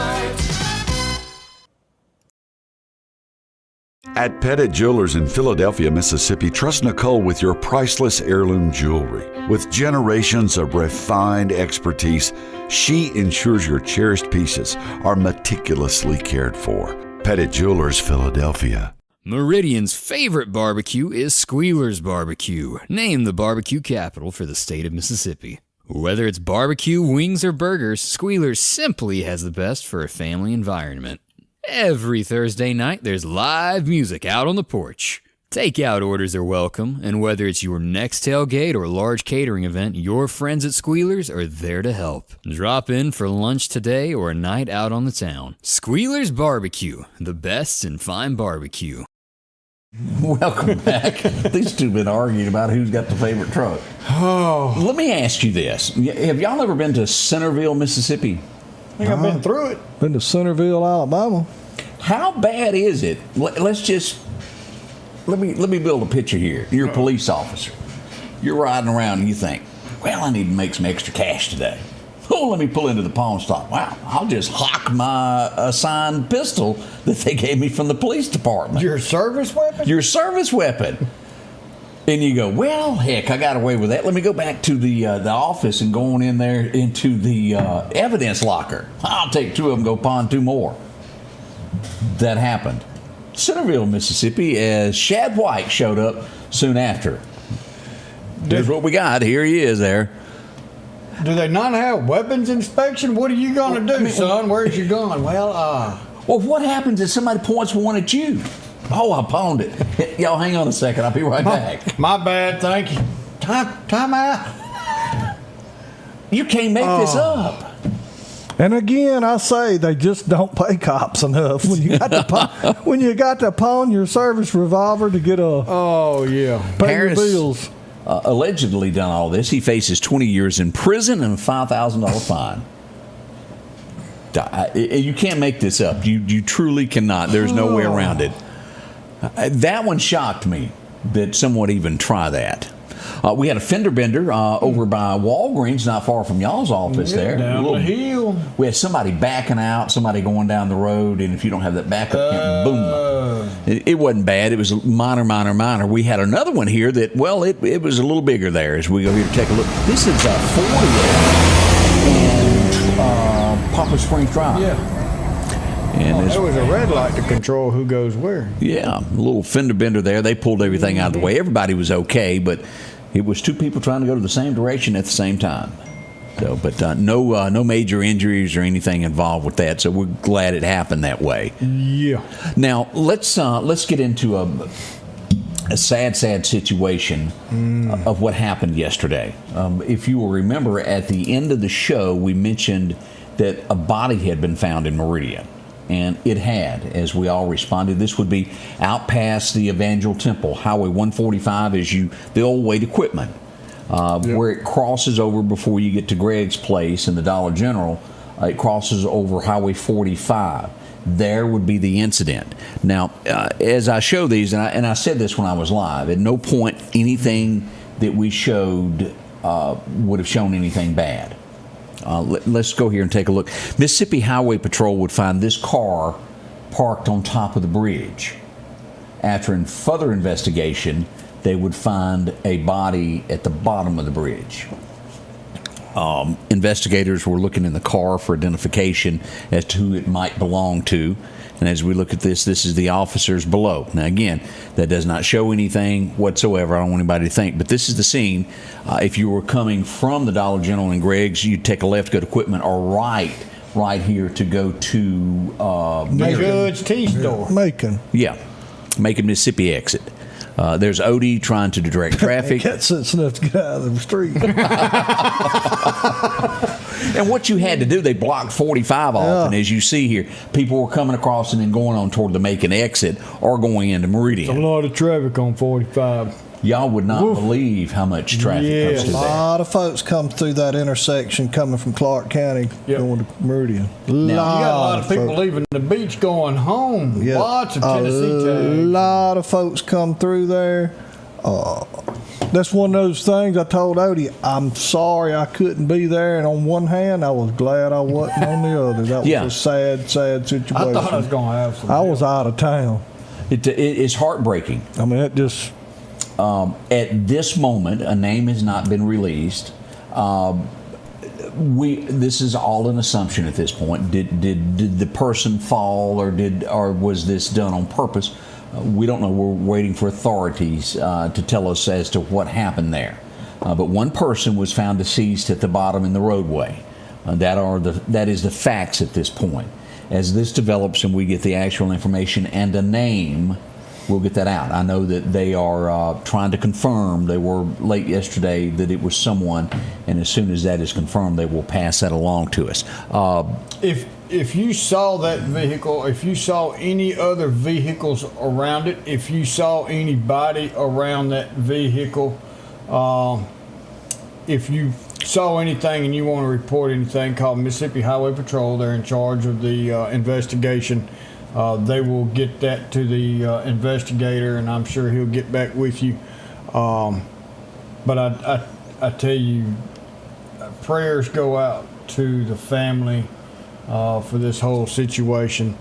At Pettit Jewelers in Philadelphia, Mississippi, trust Nicole with your priceless heirloom jewelry. With generations of refined expertise, she ensures your cherished pieces are meticulously cared for. Pettit Jewelers, Philadelphia. Meridian's favorite barbecue is Squealer's Barbecue, named the barbecue capital for the state of Mississippi. Whether it's barbecue, wings, or burgers, Squealer's simply has the best for a family environment. Every Thursday night, there's live music out on the porch. Takeout orders are welcome, and whether it's your next tailgate or large catering event, your friends at Squealer's are there to help. Drop in for lunch today or a night out on the town. Squealer's Barbecue, the best in fine barbecue. Welcome back. These two have been arguing about who's got the favorite truck. Oh. Let me ask you this. Have y'all ever been to Centerville, Mississippi? I think I've been through it. Been to Centerville, Alabama. How bad is it? Let's just let me build a picture here. You're a police officer. You're riding around and you think, well, I need to make some extra cash today. Oh, let me pull into the pawn stop. Wow, I'll just hock my assigned pistol that they gave me from the police department. Your service weapon? Your service weapon. And you go, well, heck, I got away with that. Let me go back to the office and go on in there into the evidence locker. I'll take 2 of them, go pawn 2 more. That happened. Centerville, Mississippi, as Shad White showed up soon after. There's what we got. Here he is there. Do they not have weapons inspection? What are you going to do, son? Where's your gun? Well, what happens if somebody points one at you? Oh, I pawned it. Y'all hang on a second. I'll be right back. My bad. Thank you. Time out. You can't make this up. And again, I say they just don't pay cops enough when you got to pawn your service revolver to get a pay Harris, your bills. Allegedly done all this. He faces 20 years in prison and a $5,000 fine. You can't make this up. You truly cannot. There's no way around it. That one shocked me that someone would even try that. We had a fender bender over by Walgreens, not far from y'all's office there. Down the hill. We had somebody backing out, somebody going down the road, and if you don't have that backup, boom. It wasn't bad. It was minor. We had another one here that, well, it was a little bigger there as we go here to take a look. This is 40 and Poplar Springs Drive. Yeah. And there was a red light to control who goes where. Yeah, a little fender bender there. They pulled everything out of the way. Everybody was okay, but it was two people trying to go to the same direction at the same time. So, but no major injuries or anything involved with that. So we're glad it happened that way. Yeah. Now let's get into a sad situation of what happened yesterday. If you will remember, at the end of the show, we mentioned that a body had been found in Meridian. And it had, as we all responded. This would be out past the Evangel Temple. Highway 145 is the old Wade Equipment, where it crosses over before you get to Greg's place in the Dollar General. It crosses over Highway 45. There would be the incident. Now, as I show these, and I said this when I was live, at no point anything that we showed would have shown anything bad. Let's go here and take a look. Mississippi Highway Patrol would find this car parked on top of the bridge. After further investigation, they would find a body at the bottom of the bridge. Investigators were looking in the car for identification as to who it might belong to. And as we look at this is the officers below. Now, again, that does not show anything whatsoever. I don't want anybody to think. But this is the scene. If you were coming from the Dollar General and Greg's, you'd take a left, go to Equipment, or right here to go to Judge T store. Macon. Yeah, Macon, Mississippi exit. There's Odie trying to direct traffic. Got sense enough to get out of the street. And what you had to do, they blocked 45 off. And as you see here, people were coming across and then going on toward the Macon exit or going into Meridian. A lot of traffic on 45. Y'all would not believe how much traffic comes through there. A lot of folks come through that intersection coming from Clark County going to Meridian. You got a lot of people leaving the beach going home. Yeah. Lots of Tennessee tags. A lot of folks come through there. That's one of those things I told Odie, I'm sorry I couldn't be there. And on one hand, I was glad I wasn't on the other. That was a sad situation. I thought I was going to have some. I was out of town. It's heartbreaking. I mean, it just... at this moment, a name has not been released. This is all an assumption at this point. Did the person fall, or was this done on purpose? We don't know. We're waiting for authorities to tell us as to what happened there. But one person was found deceased at the bottom in the roadway. That is the facts at this point. As this develops and we get the actual information and a name, we'll get that out. I know that they are trying to confirm. They were late yesterday that it was someone, and as soon as that is confirmed, they will pass that along to us. If you saw that vehicle, if you saw any other vehicles around it, if you saw anybody around that vehicle, if you saw anything and you want to report anything, call Mississippi Highway Patrol. They're in charge of the investigation. They will get that to the investigator, and I'm sure he'll get back with you. But I tell you, prayers go out to the family for this whole situation.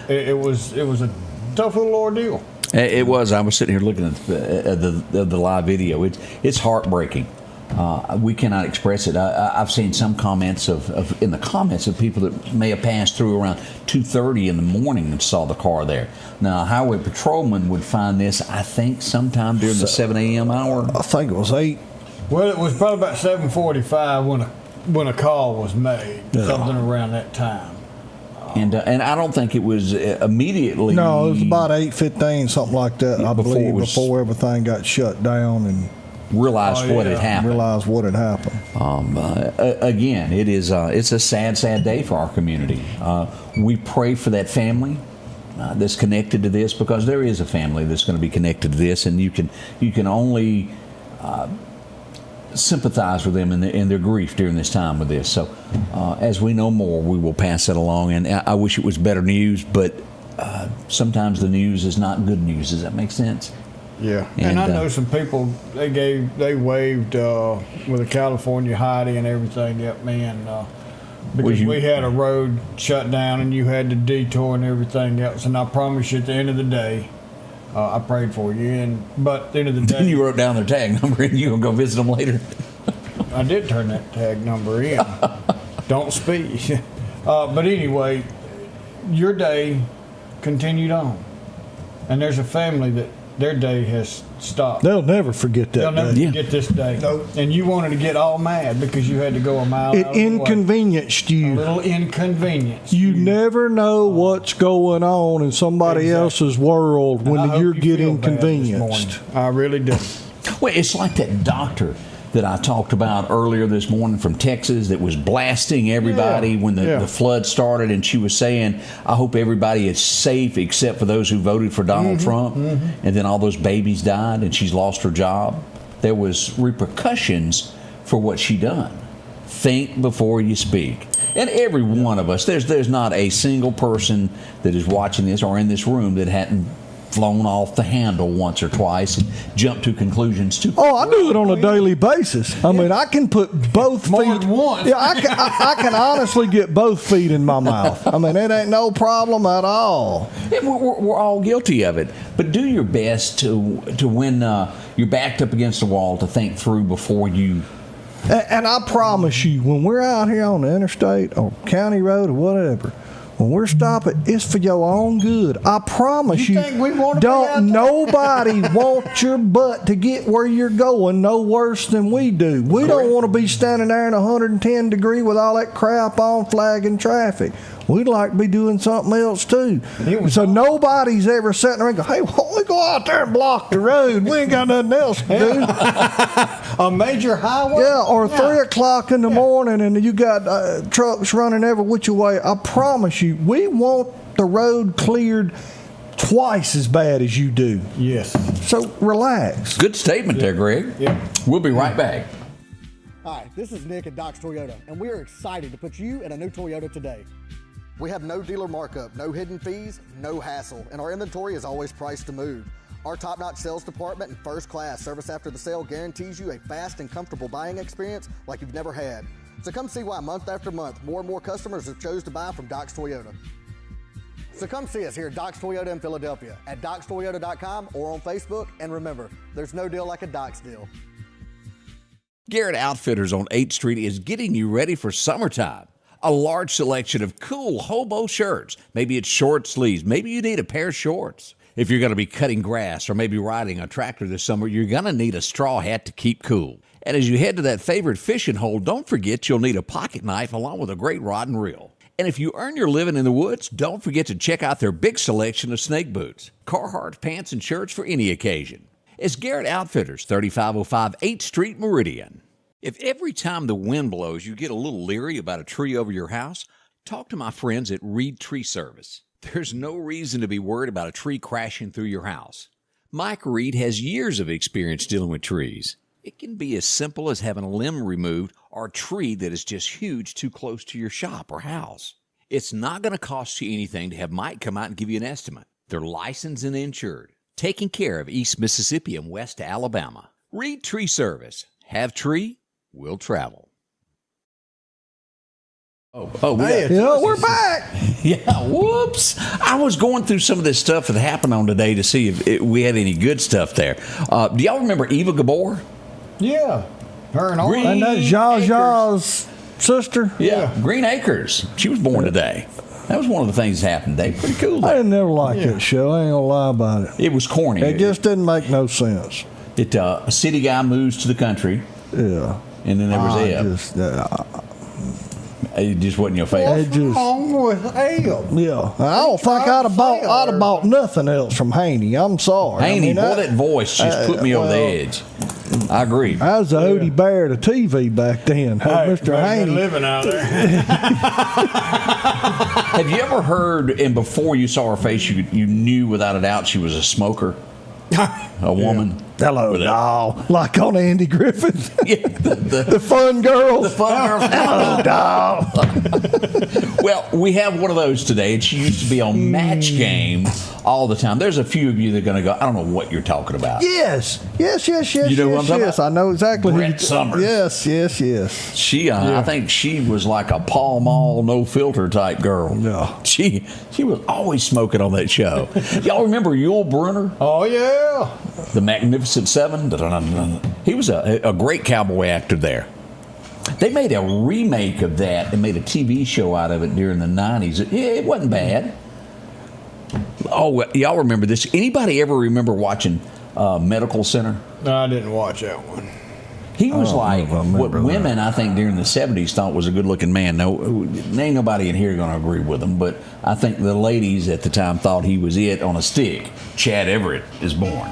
It was a tough little ordeal. It was. I was sitting here looking at the live video. It's heartbreaking. We cannot express it. I've seen some comments in the comments of people that may have passed through around 2:30 in the morning and saw the car there. Now, a highway patrolman would find this, I think, sometime during the 7 a.m. hour. I think it was 8. Well, it was probably about 7:45 when a call was made, something around that time. And I don't think it was immediately. No, it was about 8:15, something like that. I believe before everything got shut down and realized what had happened. Again, it's a sad day for our community. We pray for that family that's connected to this, because there is a family that's going to be connected to this, and you can only sympathize with them in their grief during this time with this. So as we know more, we will pass that along. And I wish it was better news, but sometimes the news is not good news. Does that make sense? Yeah, and I know some people, they waved with a California hottie and everything at me, and because we had a road shut down and you had to detour and everything else, and I promise you at the end of the day, I prayed for you, but at the end of the day... Then you wrote down their tag number and you will go visit them later. I did turn that tag number in. Don't speak. But anyway, your day continued on, and there's a family that their day has stopped. They'll never forget that. They'll never day. forget this day. Nope. And you wanted to get all mad because you had to go a mile It out of the way. inconvenienced you. A little inconvenience. You never know what's going on in somebody else's world And I when hope you're you getting feel bad this inconvenienced. morning. I really do. Well, it's like that doctor that I talked about earlier this morning from Texas that was blasting everybody when the flood started, and she was saying, I hope everybody is safe except for those who voted for Donald Trump, and then all those babies died and she's lost her job. There was repercussions for what she done. Think before you speak. And every one of us, there's not a single person that is watching this or in this room that hadn't flown off the handle once or twice and jumped to conclusions too. Oh, I do it on a daily basis. I mean, I can put both More feet. than once. Yeah, I can honestly get both feet in my mouth. I mean, it ain't no problem at all. Yeah, we're all guilty of it. But do your best to when you're backed up against the wall to think through before you. And I promise you, when we're out here on the interstate or county road or whatever, when we're stopping, it's for your own good. I promise you. Think we want to Don't nobody want your butt to get where you're going no worse than we do. We don't want to be standing there in 110 degree with all that crap on flagging traffic. We'd like to be doing something else too. So nobody's ever sitting there and go, hey, why don't we go out there and block the road? We ain't got nothing else to do. A major highway? Yeah, or 3 o'clock in the morning and you got trucks running every which way. I promise you, we want the road cleared twice as bad as you do. Yes. So relax. Good statement there, Greg. Yeah. We'll be right back. Hi, this is Nick at Doc's Toyota, and we are excited to put you in a new Toyota today. We have no dealer markup, no hidden fees, no hassle, and our inventory is always priced to move. Our top-notch sales department and first-class service after the sale guarantees you a fast and comfortable buying experience like you've never had. So come see why month after month, more and more customers have chose to buy from Doc's Toyota. So come see us here at Doc's Toyota in Philadelphia at docstoyota.com or on Facebook. And remember, there's no deal like a Doc's deal. Garrett Outfitters on 8th Street is getting you ready for summertime. A large selection of cool hobo shirts. Maybe it's short sleeves. Maybe you need a pair of shorts. If you're going to be cutting grass or maybe riding a tractor this summer, you're going to need a straw hat to keep cool. And as you head to that favorite fishing hole, don't forget you'll need a pocket knife along with a great rod and reel. And if you earn your living in the woods, don't forget to check out their big selection of snake boots, Carhartt pants and shirts for any occasion. It's Garrett Outfitters, 3505 8th Street, Meridian. If every time the wind blows you get a little leery about a tree over your house, talk to my friends at Reed Tree Service. There's no reason to be worried about a tree crashing through your house. Mike Reed has years of experience dealing with trees. It can be as simple as having a limb removed or a tree that is just huge too close to your shop or house. It's not going to cost you anything to have Mike come out and give you an estimate. They're licensed and insured, taking care of East Mississippi and West Alabama. Reed Tree Service. Have tree, will travel. We're back. Yeah, whoops. I was going through some of this stuff that happened on today to see if we had any good stuff there. Do y'all remember Eva Gabor? Yeah. Her and all. And that's Zsa Zsa's sister. Yeah. Green Acres. She was born today. That was one of the things that happened today. Pretty cool. I didn't never like that show. I ain't gonna lie about it. It was corny. It just didn't make no sense. A city guy moves to the country. Yeah. And then there was it just wasn't your favorite. What's wrong with Ale? Yeah. I don't think I'd have bought nothing else from Haney. I'm sorry. Haney, that voice just put me over the edge. I agree. I was a Odie Bear to TV back then. Mr. Haney. Living out there. Have you ever heard, and before you saw her face, you knew without a doubt she was a smoker? A woman? Hello, doll. Like on Andy Griffith. Yeah, the fun girl. The fun girl. Hello, doll. Well, we have one of those today, and she used to be on Match Game all the time. There's a few of you that are going to go, I don't know what you're talking about. Yes. You know what I'm talking about? I know exactly Brett who Summers. Yes. She, I think she was like a Pall Mall, no filter type girl. Yeah. She was always smoking on that show. Y'all remember Yul Brynner? Oh, yeah. The Magnificent Seven? He was a great cowboy actor there. They made a remake of that and made a TV show out of it during the 90s. It wasn't bad. Oh, y'all remember this? Anybody ever remember watching Medical Center? No, I didn't watch that one. He was like what women, I think, during the 70s thought was a good-looking man. No, ain't nobody in here going to agree with him, but I think the ladies at the time thought he was it on a stick. Chad Everett is born.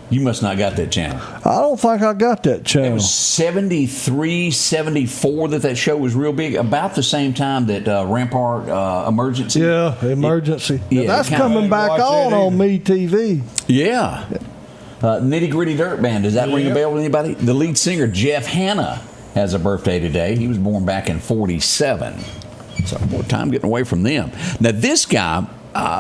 You must not got that channel. I don't think I got that channel. It was 73, 74 that show was real big. About the same time that Rampart Emergency. Yeah, Emergency. That's kinda, coming back on Me TV. Yeah. Nitty Gritty Dirt Band. Does that ring a bell with anybody? The lead singer, Jeff Hanna, has a birthday today. He was born back in 47. So more time getting away from them. Now, this guy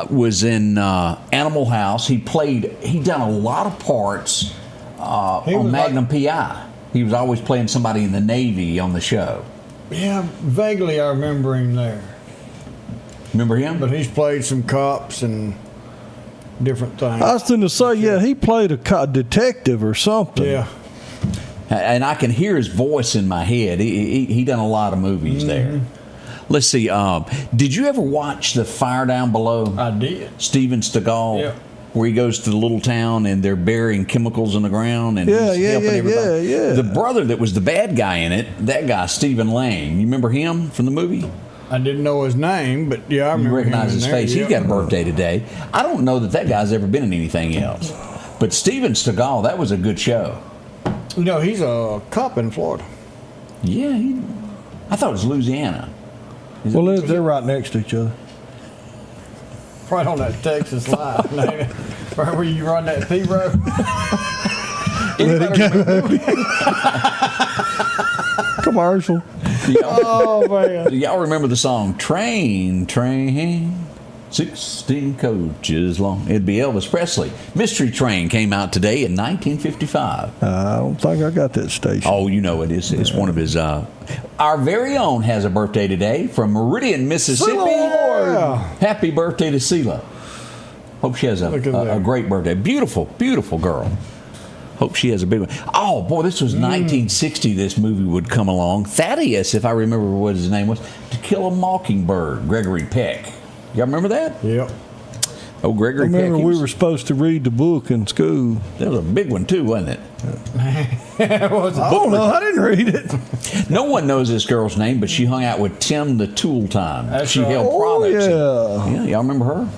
was in Animal House. He done a lot of parts on Magnum P.I. He was always playing somebody in the Navy on the show. Yeah, vaguely I remember him there. Remember him? But he's played some cops and different things. I was going to say, he played a detective or something. Yeah. And I can hear his voice in my head. He done a lot of movies there. Let's see. Did you ever watch The Fire Down Below? I did. Steven Seagal? Yeah. Where he goes to the little town and they're burying chemicals in the ground and he's helping everybody. Yeah. The brother that was the bad guy in it, that guy, Stephen Lang. You remember him from the movie? I didn't know his name, but yeah, I remember You recognize him his in there. face. He's got a birthday today. I don't know that guy's ever been in anything else. But Steven Seagal, that was a good show. You know, he's a cop in Florida. Yeah, I thought it was Louisiana. Well, they're right next to each other. Right on that Texas line. Right where you run that P road. Let it go. Commercial. Oh, man. Do y'all remember the song Train, 16 coaches long? It'd be Elvis Presley. Mystery Train came out today in 1955. I don't think I got that station. Oh, you know it is. It's one of his. Our very own has a birthday today from Meridian, Mississippi. Happy birthday to Sheila. Hope she has a great birthday. Beautiful, beautiful girl. Hope she has a big one. Oh, boy, this was 1960 this movie would come along. Thaddeus, if I remember what his name was, To Kill a Mockingbird, Gregory Peck. Y'all remember that? Yep. Oh, Gregory Peck. I remember we were supposed to read the book in school. That was a big one, too, wasn't it? It was I don't know. I didn't read it. No one knows this girl's name, but she hung out with Tim the Tool Time. That's she right. held products. Yeah, y'all remember her?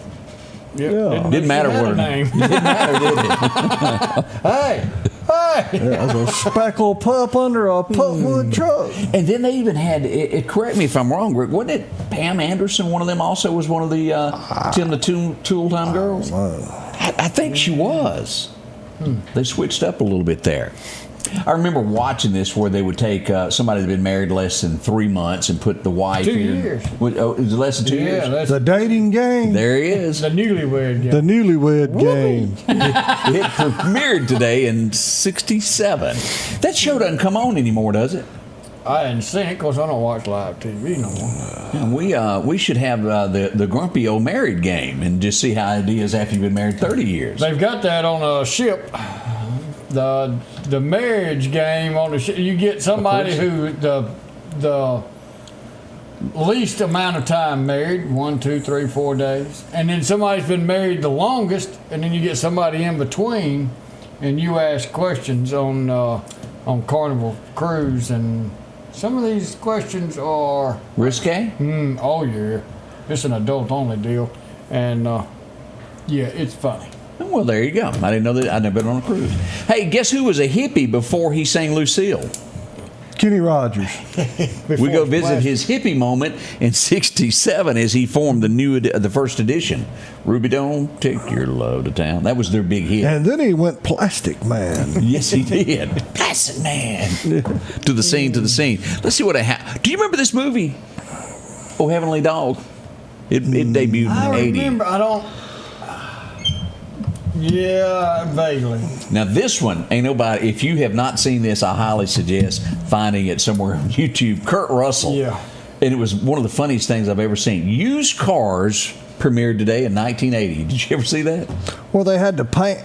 Yep. Yeah. Didn't matter what her name. Didn't matter, did it? Hey. Yeah, it was a speckled pup under a pulpwood truck. And then they even had, correct me if I'm wrong, Rick, wasn't it Pam Anderson, one of them also was one of the Tim the Tool Time girls? I think she was. They switched up a little bit there. I remember watching this where they would take somebody that had been married less than 3 months and put the wife 2 in. years. It was less than 2 years? That's The dating game. There he is. the newlywed game. The newlywed game. It premiered today in 67. That show doesn't come on anymore, does it? I hadn't seen it because I don't watch live TV no more. Yeah, we should have the grumpy old married game and just see how it is after you've been married 30 years. They've got that on a ship. The marriage game on the ship. You get somebody who the least amount of time married, 1, 2, 3, 4 days, and then somebody's been married the longest, and then you get somebody in between, and you ask questions on Carnival Cruise, and some of these questions are risque. Oh yeah, it's an adult only deal, and yeah, it's funny. Well, there you go. I didn't know that. I'd never been on a cruise. Hey, guess who was a hippie before he sang Lucille? Kenny Rogers. We go visit his hippie moment in '67 as he formed the first edition. Ruby, don't take your love to town. That was their big hit. And then he went Plastic Man. Yes, he did. Plastic Man. To the scene, to the scene. Let's see what I have. Do you remember this movie? Oh, Heavenly Dog. It debuted in '80. Remember, I don't. Yeah, vaguely. Now this one, ain't nobody. If you have not seen this, I highly suggest finding it somewhere on YouTube. Kurt Russell. Yeah. And it was one of the funniest things I've ever seen. Used Cars premiered today in 1980. Did you ever see that? Well, they had to paint.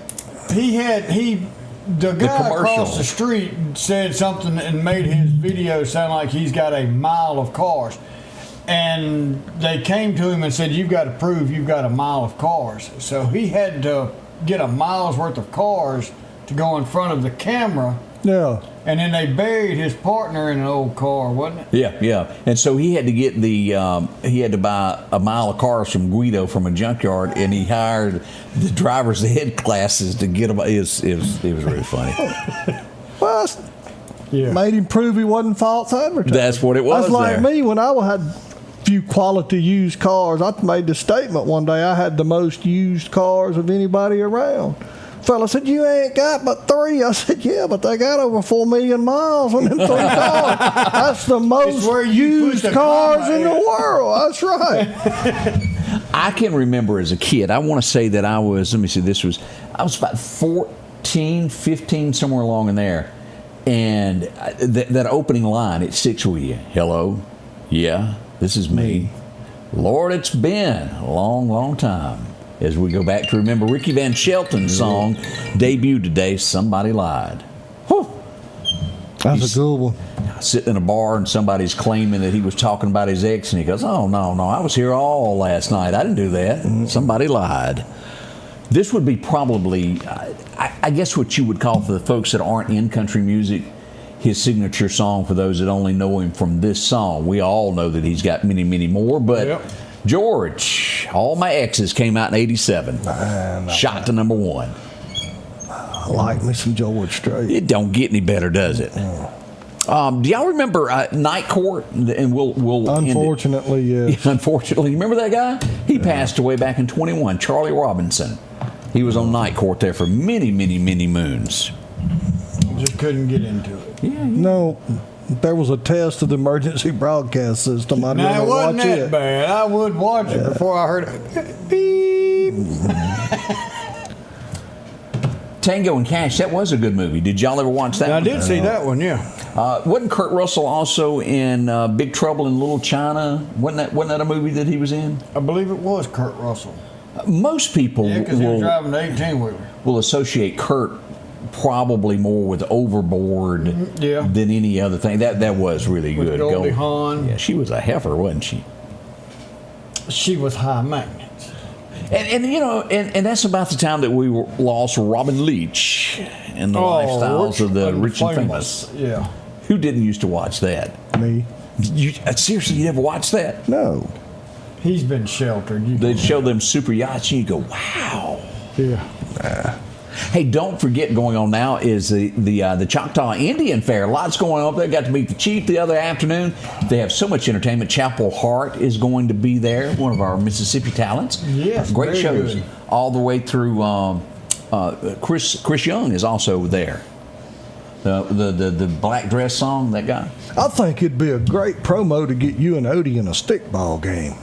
The guy across the street said something and made his video sound like he's got a mile of cars. And they came to him and said, you've got to prove you've got a mile of cars. So he had to get a mile's worth of cars to go in front of the camera. Yeah. And then they buried his partner in an old car, wasn't it? Yeah. And so he had to get he had to buy a mile of cars from Guido from a junkyard, and he hired the driver's ed classes to get them. It was really funny. Well, made him prove he wasn't false advertising. That's what it was. That's like there. me when I had few quality used cars. I made the statement one day I had the most used cars of anybody around. Fella said, you ain't got but 3. I said, yeah, but they got over 4 million miles on them 3 cars. That's the most used cars in the world. That's right. I can remember as a kid, I want to say that I was about 14, 15, somewhere along in there. And that opening line, it sticks with you. Hello? Yeah, this is me. Lord, it's been a long, long time. As we go back to remember Ricky Van Shelton's song, debuted today, Somebody Lied. Whew. That's a good one. Sitting in a bar and somebody's claiming that he was talking about his ex, and he goes, oh, no, I was here all last night. I didn't do that. Somebody lied. This would be probably, I guess, what you would call, for the folks that aren't in country music, his signature song. For those that only know him from this song, we all know that he's got many, many more. But George, All My Exes came out in '87. Shot to number 1. I like me some George Strait. It don't get any better, does it? Do y'all remember Night Court? And we'll unfortunately, yes. Unfortunately, remember that guy? He passed away back in '21. Charlie Robinson. He was on Night Court there for many, many, many moons. Just couldn't get into it. No, there was a test of the emergency broadcast system. I didn't it wasn't watch that it. bad. I would watch it before I heard it. Beep. Tango and Cash, that was a good movie. Did y'all ever watch that? I did see that one, yeah. Wasn't Kurt Russell also in Big Trouble in Little China? Wasn't that a movie that he was in? I believe it was Kurt Russell. Most people because he was driving the 18-wheeler. Will associate Kurt probably more with Overboard than any other thing. That was really with good. Goldie Hawn. Yeah, she was a heifer, wasn't she? She was high maintenance. And that's about the time that we lost Robin Leach and the lifestyles of the rich and famous. Yeah. Who didn't used to watch that? Me. Seriously, you never watched that? No. He's been sheltered. They'd show them super yachts, and you go, wow. Yeah. Hey, don't forget, going on now is the Choctaw Indian Fair. Lots going on up there. Got to meet the chief the other afternoon. They have so much entertainment. Chapel Hart is going to be there, one of our Mississippi talents. Yes, great very shows good. all the way through. Chris Young is also there. The black dress song, that guy. I think it'd be a great promo to get you and Odie in a stickball game.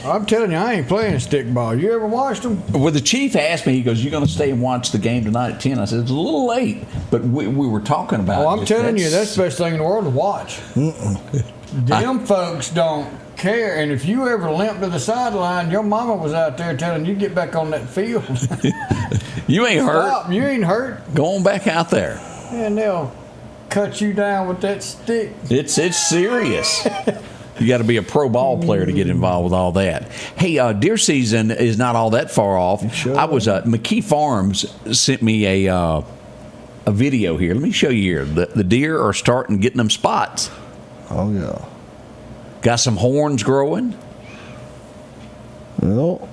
I'm telling you, I ain't playing stickball. You ever watched them? Well, the chief asked me, he goes, you going to stay and watch the game tonight at 10? I said, it's a little late, but we were talking about it. Oh, I'm telling you, that's the best thing in the world to watch. Them folks don't care, and if you ever limp to the sideline, your mama was out there telling you get back on that field. You ain't Stop. hurt. You ain't hurt. Go on back out there. And they'll cut you down with that stick. It's serious. You got to be a pro ball player to get involved with all that. Hey, deer season is not all that far off. Sure. I was McKee Farms sent me a video here. Let me show you here. The deer are starting getting them spots. Oh yeah. Got some horns growing. Well.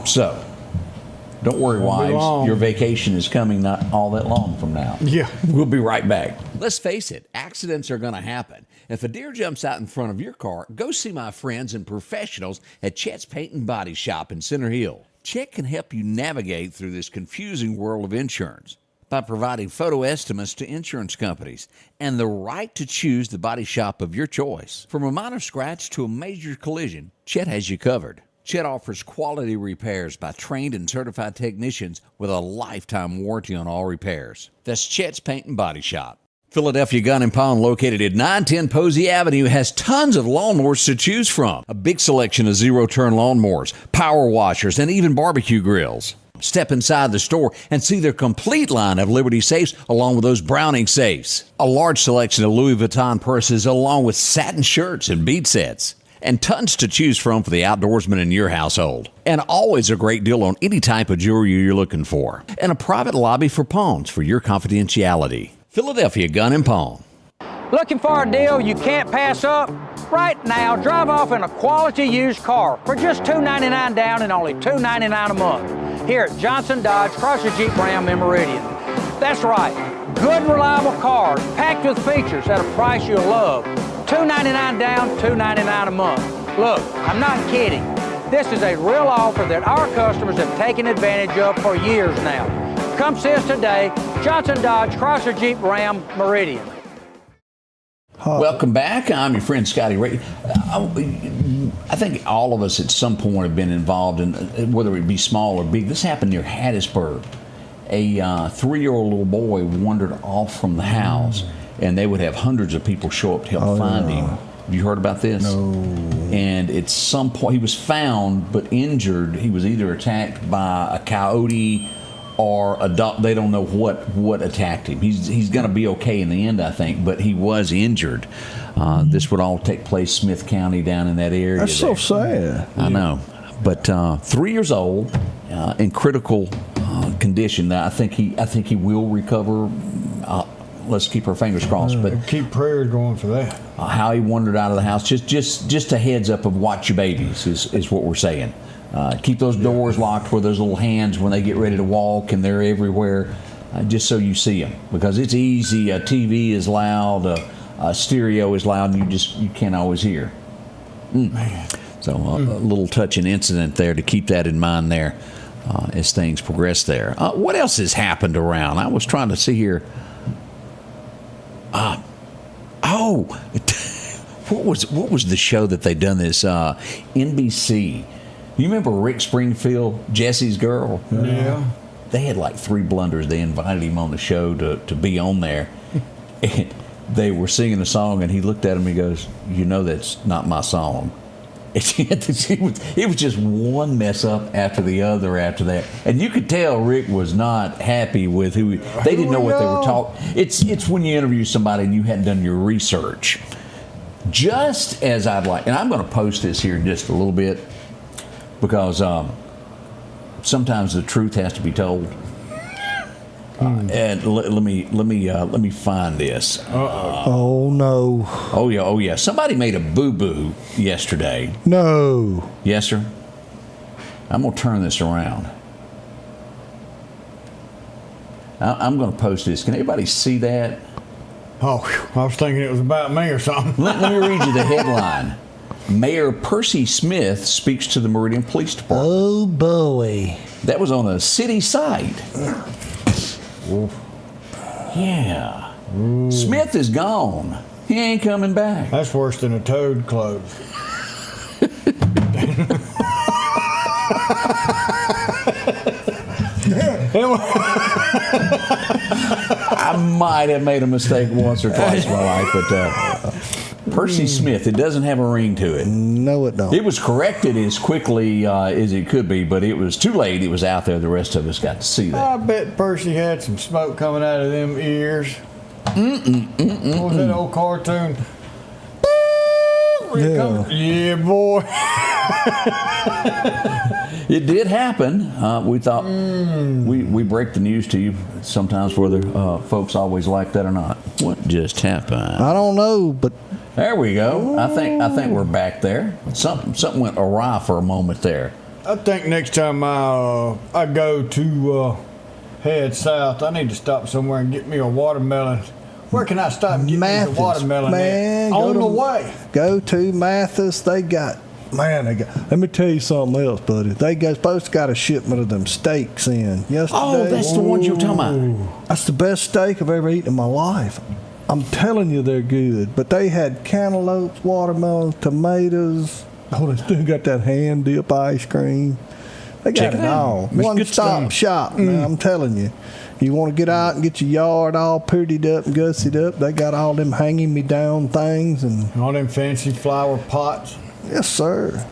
So, Don't worry, Won't be wives. long. Your vacation is coming not all that long from now. Yeah. We'll be right back. Let's face it, accidents are going to happen. If a deer jumps out in front of your car, go see my friends and professionals at Chet's Paint and Body Shop in Center Hill. Chet can help you navigate through this confusing world of insurance by providing photo estimates to insurance companies and the right to choose the body shop of your choice. From a minor scratch to a major collision, Chet has you covered. Chet offers quality repairs by trained and certified technicians with a lifetime warranty on all repairs. That's Chet's Paint and Body Shop. Philadelphia Gun and Pawn, located at 910 Posey Avenue, has tons of lawnmowers to choose from. A big selection of zero-turn lawnmowers, power washers, and even barbecue grills. Step inside the store and see their complete line of Liberty safes along with those Browning safes. A large selection of Louis Vuitton purses along with satin shirts and bead sets. And tons to choose from for the outdoorsman in your household. And always a great deal on any type of jewelry you're looking for. And a private lobby for pawns for your confidentiality. Philadelphia Gun and Pawn. Looking for a deal you can't pass up? Right now, drive off in a quality used car for just $299 down and only $299 a month here at Johnson Dodge Chrysler Jeep Ram in Meridian. That's right, good reliable cars packed with features at a price you'll love. $299 down, $299 a month. Look, I'm not kidding. This is a real offer that our customers have taken advantage of for years now. Come see us today, Johnson Dodge Chrysler Jeep Ram Meridian. Welcome back. I'm your friend Scotty Ray. I think all of us at some point have been involved in, whether it be small or big. This happened near Hattiesburg. A 3-year-old little boy wandered off from the house, and they would have hundreds of people show up to help find him. Have you heard about this? No. And at some point, he was found but injured. He was either attacked by a coyote or a dog. They don't know what attacked him. He's going to be okay in the end, I think, but he was injured. This would all take place Smith County down in that area. That's so sad. I know. But 3 years old, in critical condition. I think he will recover. Let's keep our fingers crossed. But keep prayers going for that. How he wandered out of the house, just a heads up of watch your babies is what we're saying. Keep those doors locked where those little hands when they get ready to walk and they're everywhere, just so you see them, because it's easy. A TV is loud, a stereo is loud, and you can't always hear. Man. So a little touching incident there to keep that in mind there as things progress there. What else has happened around? I was trying to see here. What was the show that they done this? NBC. You remember Rick Springfield, Jesse's Girl? Yeah. They had like 3 blunders. They invited him on the show to be on there. And they were singing a song, and he looked at him and he goes, "You know that's not my song." It was just one mess up after the other after that, and you could tell Rick was not happy with who. They didn't know what they were talking. It's when you interview somebody and you hadn't done your research. Just as I'd like, and I'm going to post this here in just a little bit, because sometimes the truth has to be told. And let me find this. Oh no! Oh yeah! Somebody made a boo-boo yesterday. No. Yes, sir. I'm gonna turn this around. I'm gonna post this. Can anybody see that? Oh, I was thinking it was about me or something. Let me read you the headline. Mayor Percy Smith speaks to the Meridian Police Department. Oh boy! That was on a city site. Yeah. Smith is gone. He ain't coming back. That's worse than a toad closed. I might have made a mistake once or twice in my life, but Percy Smith, it doesn't have a ring to it. No, it don't. It was corrected as quickly as it could be, but it was too late. It was out there. The rest of us got to see that. I bet Percy had some smoke coming out of them ears. What was that old cartoon? Yeah, boy. It did happen. We thought we break the news to you sometimes, whether folks always like that or not. What just happened? I don't know, but there we go. I think we're back there. Something went awry for a moment there. I think next time I go to head south, I need to stop somewhere and get me a watermelon. Where can I stop and get me a watermelon man, on the way? Go to Mathis. They got. Let me tell you something else, buddy. They supposed to got a shipment of them steaks in yesterday. Oh, that's the ones you were talking about. That's the best steak I've ever eaten in my life. I'm telling you, they're good. But they had cantaloupes, watermelons, tomatoes. Oh, they still got that hand dip ice cream. They got it all. One stop shop, man. I'm telling you. You want to get out and get your yard all prettied up and gussied up, they got all them hanging me down things and all them fancy flower pots. Yes, sir.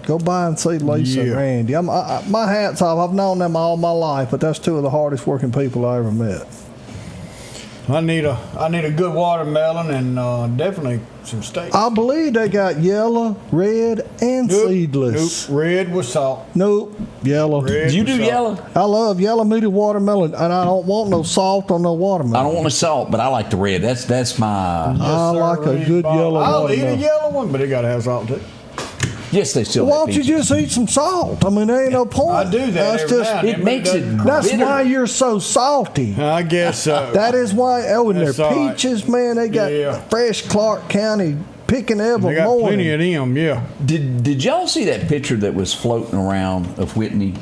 Go by and see Lisa and Randy. My hat's off. I've known them all my life, but that's two of the hardest working people I ever met. I need a good watermelon and definitely some steak. I believe they got yellow, red, and seedless. Nope. Red with salt. Nope. Yellow. Do you do yellow? I love yellow meaty watermelon, and I don't want no salt on no watermelon. I don't want no salt, but I like the red. That's my. I like a good yellow I'll watermelon. eat a yellow one, but it got to have salt too. Yes, they still. Why don't you just eat some salt? I mean, there ain't no point. I do that every now and then, it makes it. That's bitter. why you're so salty. I guess so. That is why. Oh, and That's their all right. peaches, man. They got fresh Clark County picking every They got morning. plenty of them. Yeah. Did y'all see that picture that was floating around of Whitney?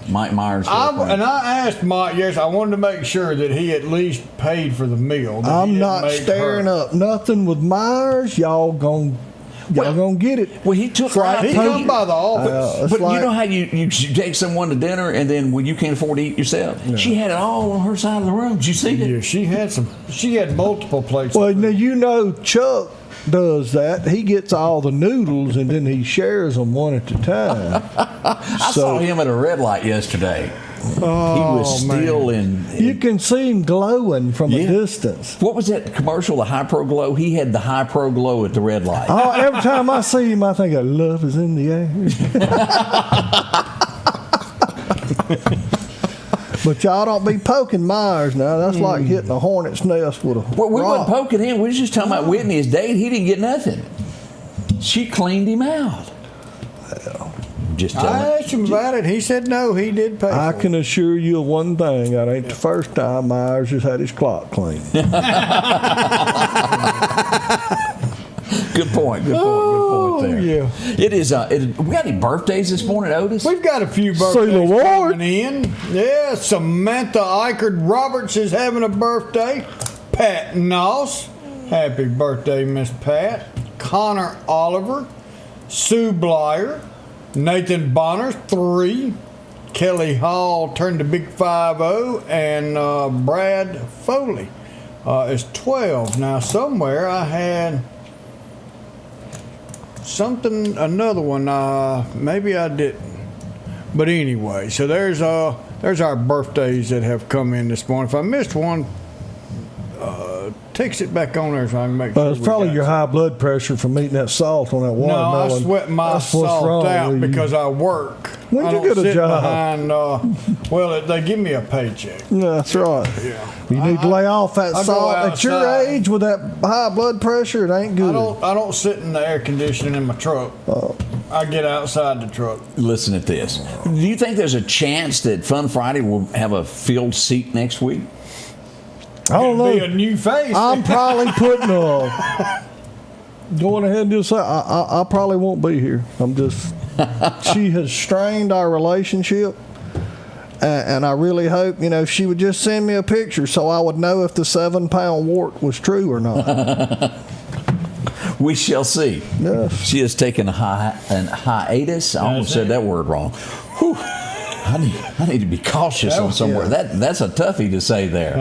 Mike Myers. And I asked Mike. Yes, I wanted to make sure that he at least paid for the meal. that he I'm didn't not make staring her. up nothing with Myers. Y'all gonna get it. Well, he took her out. He come by the office. But you know how you take someone to dinner and then when you can't afford to eat yourself, she had it all on her side of the room. Did you see that? Yeah, she had some. She had multiple plates. Well, now you know Chuck does that. He gets all the noodles and then he shares them one at a time. I saw him at a red light yesterday. He was still in. You can see him glowing from a distance. What was that commercial, the High Pro Glow? He had the High Pro Glow at the red light. Oh, every time I see him, I think love is in the air. But y'all don't be poking Myers now. That's like hitting a hornet's nest with a Well, we rock. weren't poking him. We was just talking about Whitney, his date. He didn't get nothing. She cleaned him out. Just tell I asked him about it. He said no. He did pay. I can assure you of one thing. That ain't the first time Myers has had his clock cleaned. Good point. Good point there. Yeah. It is. We got any birthdays this morning, Otis? We've got a few birthdays coming in. Yeah, Samantha Eichard Roberts is having a birthday. Pat Noss, happy birthday, Miss Pat. Connor Oliver, Sue Blyer, Nathan Bonner, 3. Kelly Hall turned a big 5-0, and Brad Foley is 12. Now, somewhere I had another one. Maybe I didn't. But anyway, so there's our birthdays that have come in this morning. If I missed one, text it back on there so I can make sure. It's probably your high blood pressure from eating that salt on that watermelon. No, I sweat my That's what's salt wrong out with you. because I work. When I you don't get a sit job? behind, well, they give me a paycheck. Yeah, that's right. Yeah. You need to lay off that I go salt at your outside. age with that high blood pressure. It ain't good. I don't sit in the air conditioning in my truck. I get outside the truck. Listen at this. Do you think there's a chance that Fun Friday will have a filled seat next week? I don't know. Be a new face. I'm probably putting going ahead and just say I probably won't be here. I'm just. She has strained our relationship, and I really hope she would just send me a picture so I would know if the 7-pound wart was true or not. We shall see. Yes. She has taken an hiatus. I almost said that word wrong. Whew. I need to be cautious on somewhere. That's a toughie to say there.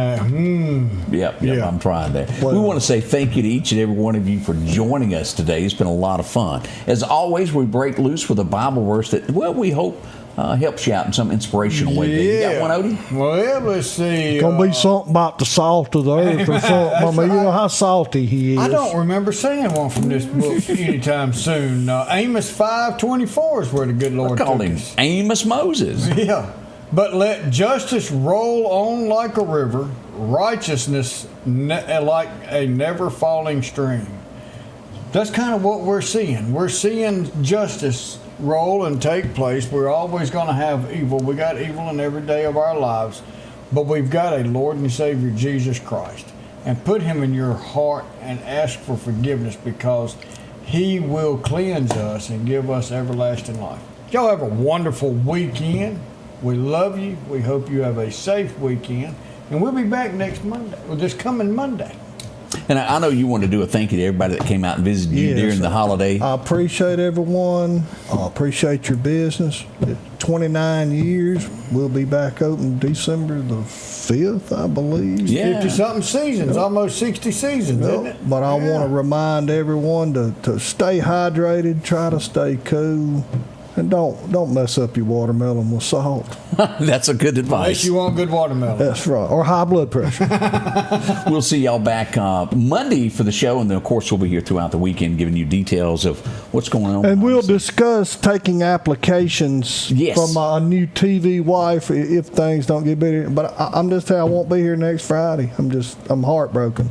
Yep, I'm trying there. Well, we want to say thank you to each and every one of you for joining us today. It's been a lot of fun. As always, we break loose with a Bible verse that, we hope helps you out in some inspirational way. You got one, Odie? Well, let's see. It's gonna be something about the salt of the earth or something. I mean, you know how salty he is. I don't remember seeing one from this book anytime soon. Amos 5:24 is where the good Lord I called took him us. Amos Moses. Yeah. But let justice roll on like a river, righteousness like a never falling stream. That's kind of what we're seeing. We're seeing justice roll and take place. We're always going to have evil. We got evil in every day of our lives, but we've got a Lord and Savior, Jesus Christ. And put him in your heart and ask for forgiveness, because he will cleanse us and give us everlasting life. Y'all have a wonderful weekend. We love you. We hope you have a safe weekend. And we'll be back next Monday, or this coming Monday. And I know you want to do a thank you to everybody that came out and visited you during the holiday. I appreciate everyone. I appreciate your business. 29 years. We'll be back open December the 5th, I believe. 50-something seasons, almost 60 seasons, isn't it? But I want to remind everyone to stay hydrated, try to stay cool, and don't mess up your watermelon with salt. That's a good advice. Unless you want good watermelon. That's right. Or high blood pressure. We'll see y'all back Monday for the show, and then, of course, we'll be here throughout the weekend giving you details of what's going on. And we'll discuss taking applications from my new TV wife if things don't get better. But I'm just telling you, I won't be here next Friday. I'm heartbroken.